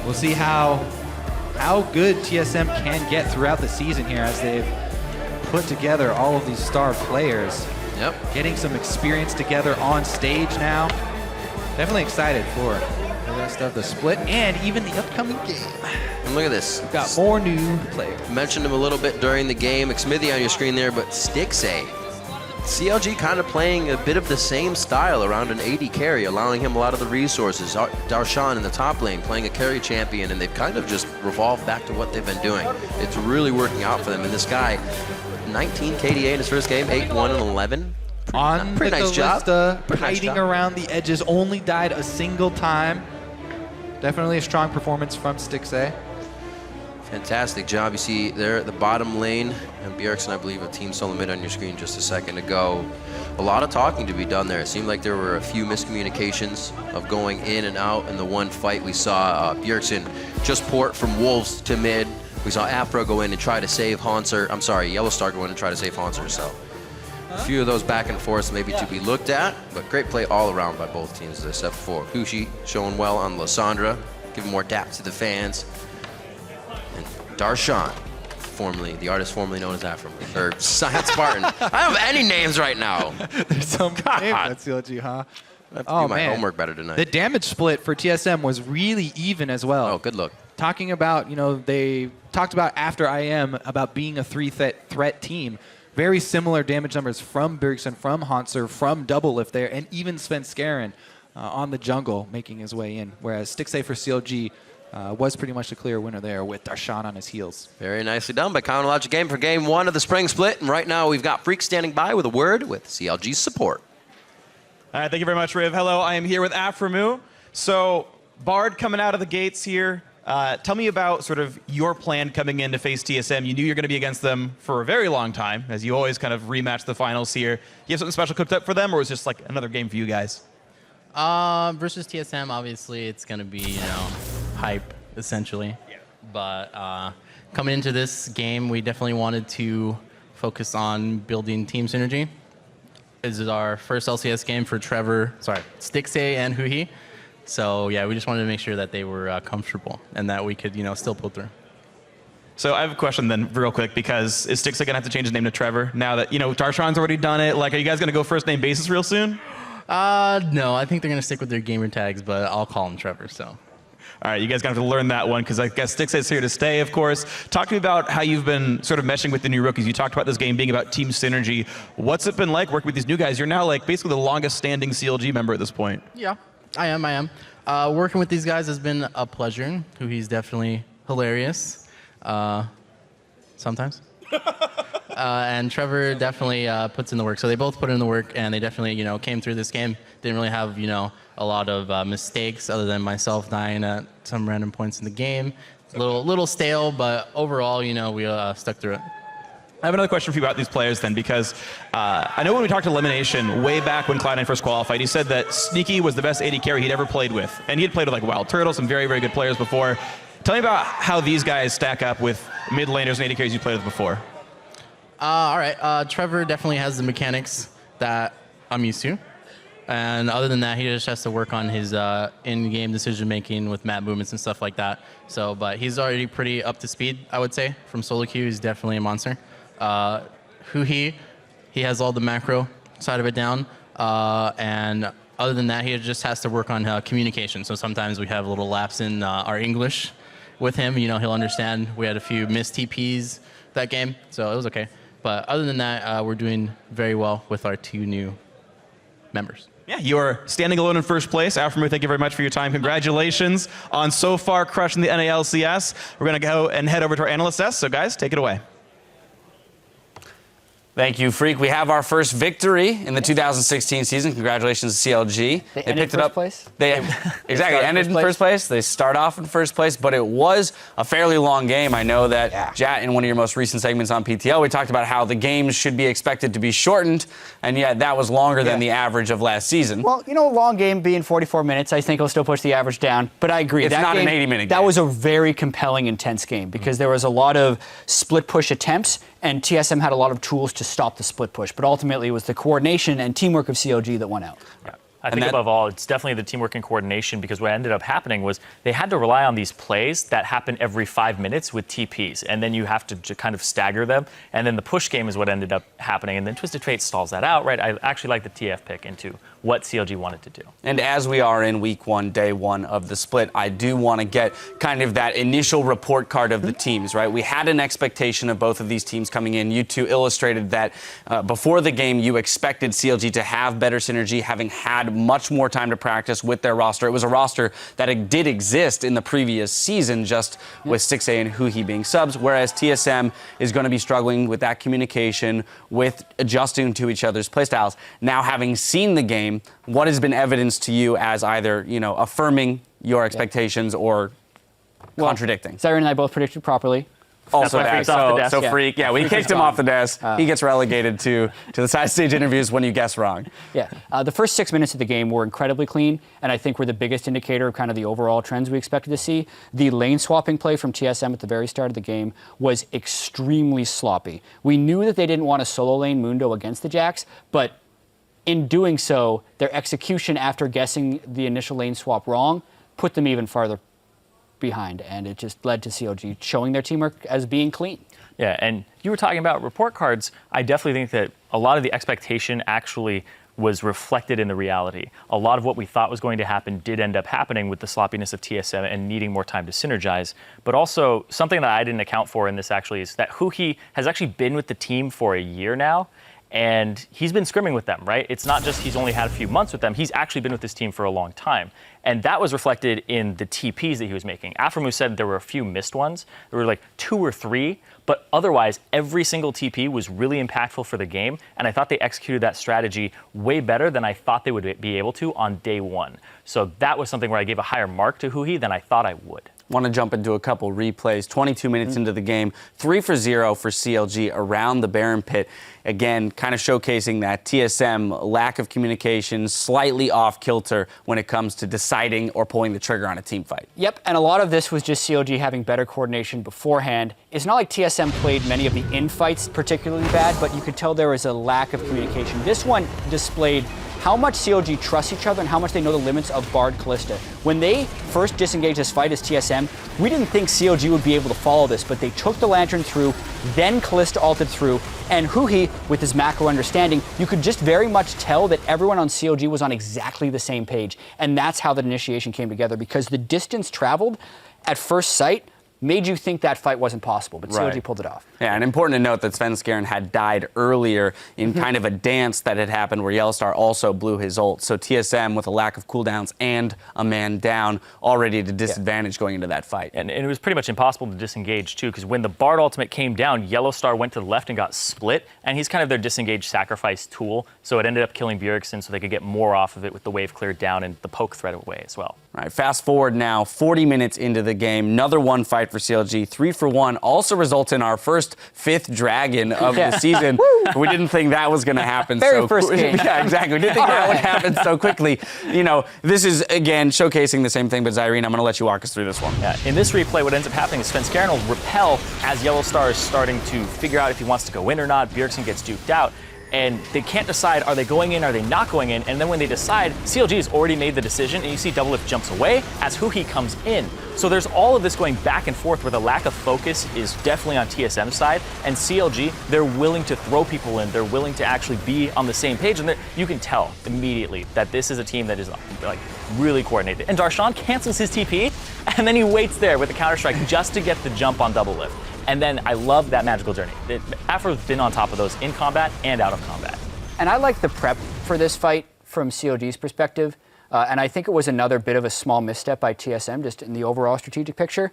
We'll see how good TSM can get throughout the season here as they've put together all of these star players. Yep. Getting some experience together on stage now. Definitely excited for the rest of the split and even the upcoming game. And look at this. We've got more new players. Mentioned him a little bit during the game. Smithy on your screen there, but Stixay. CLG kind of playing a bit of the same style around an AD carry, allowing him a lot of the resources. Darshan in the top lane playing a carry champion, and they've kind of just revolved back to what they've been doing. It's really working out for them. And this guy, 19 KDA in his first game, 8-1 and 11. Pretty nice job. Hiding around the edges, only died a single time. Definitely a strong performance from Stixay. Fantastic job. You see there at the bottom lane, and Bjergsen, I believe, a team solo mid on your screen just a second ago. A lot of talking to be done there. It seemed like there were a few miscommunications of going in and out in the one fight. We saw Bjergsen just port from Wolves to mid. We saw Afro go in and try to save Hanser. I'm sorry, Yellowstar go in and try to save Hanser. So a few of those back and forths maybe to be looked at, but great play all around by both teams, as I said before. Hushi showing well on Lysandra, giving more dap to the fans. And Darshan, the artist formerly known as Afro, or Science Spartan. I don't have any names right now. There's some names at CLG, huh? I have to do my homework better tonight. The damage split for TSM was really even as well. Oh, good look. Talking about, they talked about after IM about being a three-threat team. Very similar damage numbers from Bjergsen, from Hanser, from Double Lift there, and even Svenskeren on the jungle making his way in. Whereas Stixay for CLG was pretty much the clear winner there with Darshan on his heels. Very nicely done by Counter Logic Game for Game 1 of the Spring Split. And right now we've got Freak standing by with a word with CLG's support. All right, thank you very much, Riv. Hello, I am here with Aframu. So, Bard coming out of the gates here. Tell me about sort of your plan coming in to face TSM. You knew you were going to be against them for a very long time, as you always kind of rematch the finals here. You have something special cooked up for them, or was it just like another game for you guys? Versus TSM, obviously, it's going to be, hype, essentially. Yeah. But coming into this game, we definitely wanted to focus on building team synergy. is our first LCS game for Stixay and Huhi. So yeah, we just wanted to make sure that they were comfortable and that we could, still pull through. So I have a question then, real quick, because is Stixay gonna have to change his name to Trevor now that Tarshan's already done it? Like, are you guys gonna go first name basis real soon? No, I think they're gonna stick with their gamer tags, but I'll call him Trevor. So. All right, you guys got to learn that one because I guess Stixay's here to stay, of course. Talk to me about how you've been sort of meshing with the new rookies. You talked about this game being about team synergy. What's it been like working with these new guys? You're now like basically the longest standing CLG member at this point. Yeah, I am. Working with these guys has been a pleasure. He's definitely hilarious. Sometimes. And Trevor definitely puts in the work. So they both put in the work, and they definitely, came through this game. Didn't really have, a lot of mistakes other than myself dying at some random points in the game. Little stale, but overall, we stuck through it. I have another question for you about these players then, because I know when we talked Elimination way back when Cloud9 first qualified, he said that Sneaky was the best AD carry he'd ever played with. And he had played with like Wild Turtle, some very, very good players before. Tell me about how these guys stack up with mid laners and AD carries you played with before. All right, Trevor definitely has the mechanics that I'm used to. And other than that, he just has to work on his in-game decision-making with map movements and stuff like that. So, but he's already pretty up to speed, I would say. From solo queue, he's definitely a monster. Huhi, he has all the macro side of it down. And other than that, he just has to work on communication. So sometimes we have a little lapse in our English with him. He'll understand. We had a few missed TPs that game, so it was okay. But other than that, we're doing very well with our two new members. Yeah, you're standing alone in first place. Alfredo, thank you very much for your time. Congratulations on so far crushing the NA LCS. We're going to go and head over to our analyst desk. So guys, take it away. Thank you, Freak. We have our first victory in the 2016 season. Congratulations to CLG. They picked it up. Place? They exactly ended in first place. They start off in first place, but it was a fairly long game. I know that, Jat, in one of your most recent segments on PTL, we talked about how the games should be expected to be shortened, and yet that was longer than the average of last season. Well, a long game being 44 minutes, I think will still push the average down, but I agree. It's that not game, an 80-minute game. That was a very compelling, intense game because there was a lot of split push attempts, and TSM had a lot of tools to stop the split push, but ultimately it was the coordination and teamwork of CLG that won out. Yeah. I think above all, it's definitely the teamwork and coordination because what ended up happening was they had to rely on these plays that happen every 5 minutes with TPs, and then you have to kind of stagger them, and then the push game is what ended up happening, and then Twisted Fate stalls that out, right? I actually like the TF pick into what CLG wanted to do. And as we are in week one, day one of the split, I do want to get kind of that initial report card of the teams, right? We had an expectation of both of these teams coming in. You two illustrated that before the game, you expected CLG to have better synergy, having had much more time to practice with their roster. It was a roster that did exist in the previous season, just with Stixay and Huhi being subs, whereas TSM is going to be struggling with that communication, with adjusting to each other's playstyles. Now, having seen the game, what has been evidence to you as either, affirming your expectations or contradicting? Siren and I both predicted properly. Also that. So Freak, we kicked him off the desk. He gets relegated to the side stage interviews when you guess wrong. Yeah, the first 6 minutes of the game were incredibly clean, and I think were the biggest indicator of kind of the overall trends we expected to see. The lane swapping play from TSM at the very start of the game was extremely sloppy. We knew that they didn't want to solo lane Mundo against the Jax, but in doing so, their execution after guessing the initial lane swap wrong put them even farther behind, and it just led to CLG showing their teamwork as being clean. Yeah, and you were talking about report cards. I definitely think that a lot of the expectation actually was reflected in the reality. A lot of what we thought was going to happen did end up happening with the sloppiness of TSM and needing more time to synergize. But also, something that I didn't account for in this actually is that Huhi has actually been with the team for a year now, and he's been scrimming with them, right? It's not just he's only had a few months with them, he's actually been with this team for a long time. And that was reflected in the TPs that he was making. Afremu said there were a few missed ones. There were like 2 or 3, but otherwise every single TP was really impactful for the game, and I thought they executed that strategy way better than I thought they would be able to on day one. So that was something where I gave a higher mark to Huhi than I thought I would. want to jump into a couple replays. 22 minutes into the game, 3 for 0 for CLG around the Baron pit. Again, kind of showcasing that TSM lack of communication, slightly off kilter when it comes to deciding or pulling the trigger on a team fight. Yep, and a lot of this was just CLG having better coordination beforehand. It's not like TSM played many of the infights particularly bad, but you could tell there was a lack of communication. This one displayed how much CLG trusts each other and how much they know the limits of Bard Callista. When they first disengaged this fight as TSM, we didn't think CLG would be able to follow this, but they took the Lantern through, then Callista ulted through, and Huhi, with his macro understanding, you could just very much tell that everyone on CLG was on exactly the same page. And that's how the initiation came together, because the distance traveled at first sight made you think that fight wasn't possible, but CLG pulled it off. Yeah, and important to note that Svenskeren had died earlier in kind of a dance that had happened where Yellowstar also blew his ult. So TSM, with a lack of cooldowns and a man down, already at a disadvantage going into that fight. And it was pretty much impossible to disengage, too, because when the Bard ultimate came down, Yellowstar went to the left and got split, and he's kind of their disengage sacrifice tool, so it ended up killing Bjergsen so they could get more off of it with the wave cleared down and the poke threat away as well. All right, fast forward now, 40 minutes into the game, another one fight for CLG, 3 for 1, also results in our first 5th dragon of the season. We didn't think that was going to happen Very first game. Yeah, exactly. We didn't think that would happen so quickly. You know, this is, again, showcasing the same thing, but Zyrene, I'm going to let you walk us through this one. Yeah, in this replay, what ends up happening is Svenskeren will repel as Yellowstar is starting to figure out if he wants to go in or not. Bjergsen gets duped out. And they can't decide, are they going in, are they not going in? And then when they decide, CLG has already made the decision, and you see Doublelift jumps away as Huhi comes in. So there's all of this going back and forth where the lack of focus is definitely on TSM's side, and CLG, they're willing to throw people in, they're willing to actually be on the same page, and you can tell immediately that this is a team that is like really coordinated. And Darshan cancels his TP, and then he waits there with the counter-strike just to get the jump on Doublelift. And then I love that magical journey. Afro's been on top of those in combat and out of combat. And I like the prep for this fight from CLG's perspective. And I think it was another bit of a small misstep by TSM just in the overall strategic picture.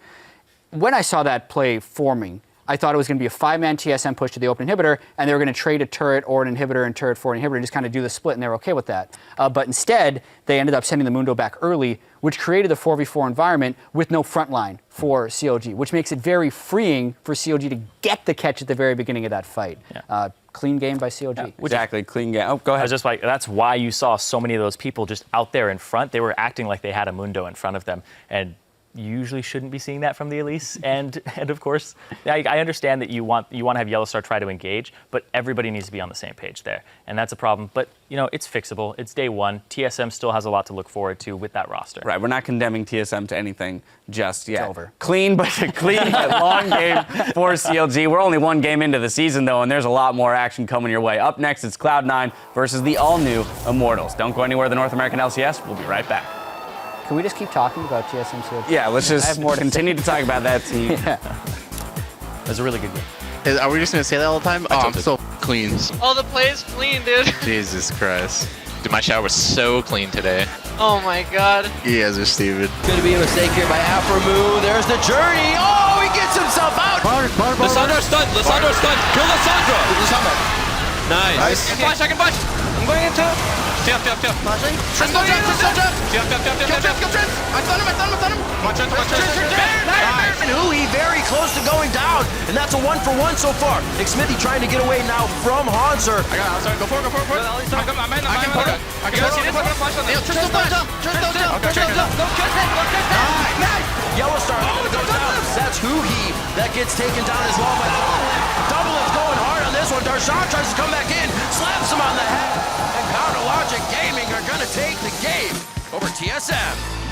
When I saw that play forming, I thought it was going to be a 5-man TSM push to the open inhibitor, and they were going to trade a turret or an inhibitor and turret for an inhibitor and just kind of do the split, and they were okay with that. But instead, they ended up sending the Mundo back early, which created the 4v4 environment with no front line for CLG, which makes it very freeing for CLG to get the catch at the very beginning of that fight. Yeah. Clean game by CLG. Yeah, exactly, clean game. Oh, go ahead. I was just like, that's why you saw so many of those people just out there in front. They were acting like they had a Mundo in front of them, and you usually shouldn't be seeing that from the Elise. And of course, I understand that you want to have Yellowstar try to engage, but everybody needs to be on the same page there. And that's a problem. But, you know, it's fixable. It's day one. TSM still has a lot to look forward to with that roster. Right, we're not condemning TSM to anything just yet. It's over. Clean, but long game for CLG. We're only one game into the season, though, and there's a lot more action coming your way. Up next, it's Cloud9 versus the all-new Immortals. Don't go anywhere, the North American LCS. We'll be right back. Can we just keep talking about TSM CLG? Yeah, let's just continue to talk about that team. Yeah. That's a really good game. Are we just going to say that all the time? Oh, I'm so clean. All the plays clean, dude. Jesus Christ. Dude, my shower was so clean today. Oh my god. You guys are stupid. Good to be a mistake here by Afromu. There's the journey. Oh, he gets himself out. Lissandro stunned. Lissandro stunned. Kill Lissandro. Nice. I can flash. I'm going into it. Tiap. Flashing. Triple jump. Tiap. Kill Trent. I stun him. Watch it. Nice. And Huhi very close to going down. And that's a 1-for-1 so far. Nick Smithy trying to get away now from Hanser. I got it. Go for it. I can see this. Triple jump. Nice. Yellowstar goes down. That's Huhi that gets taken down as well. But Doublelift going hard on this one. Darshan tries to come back in, slaps him on the head. And Counter Logic Gaming are going to take the game over TSM.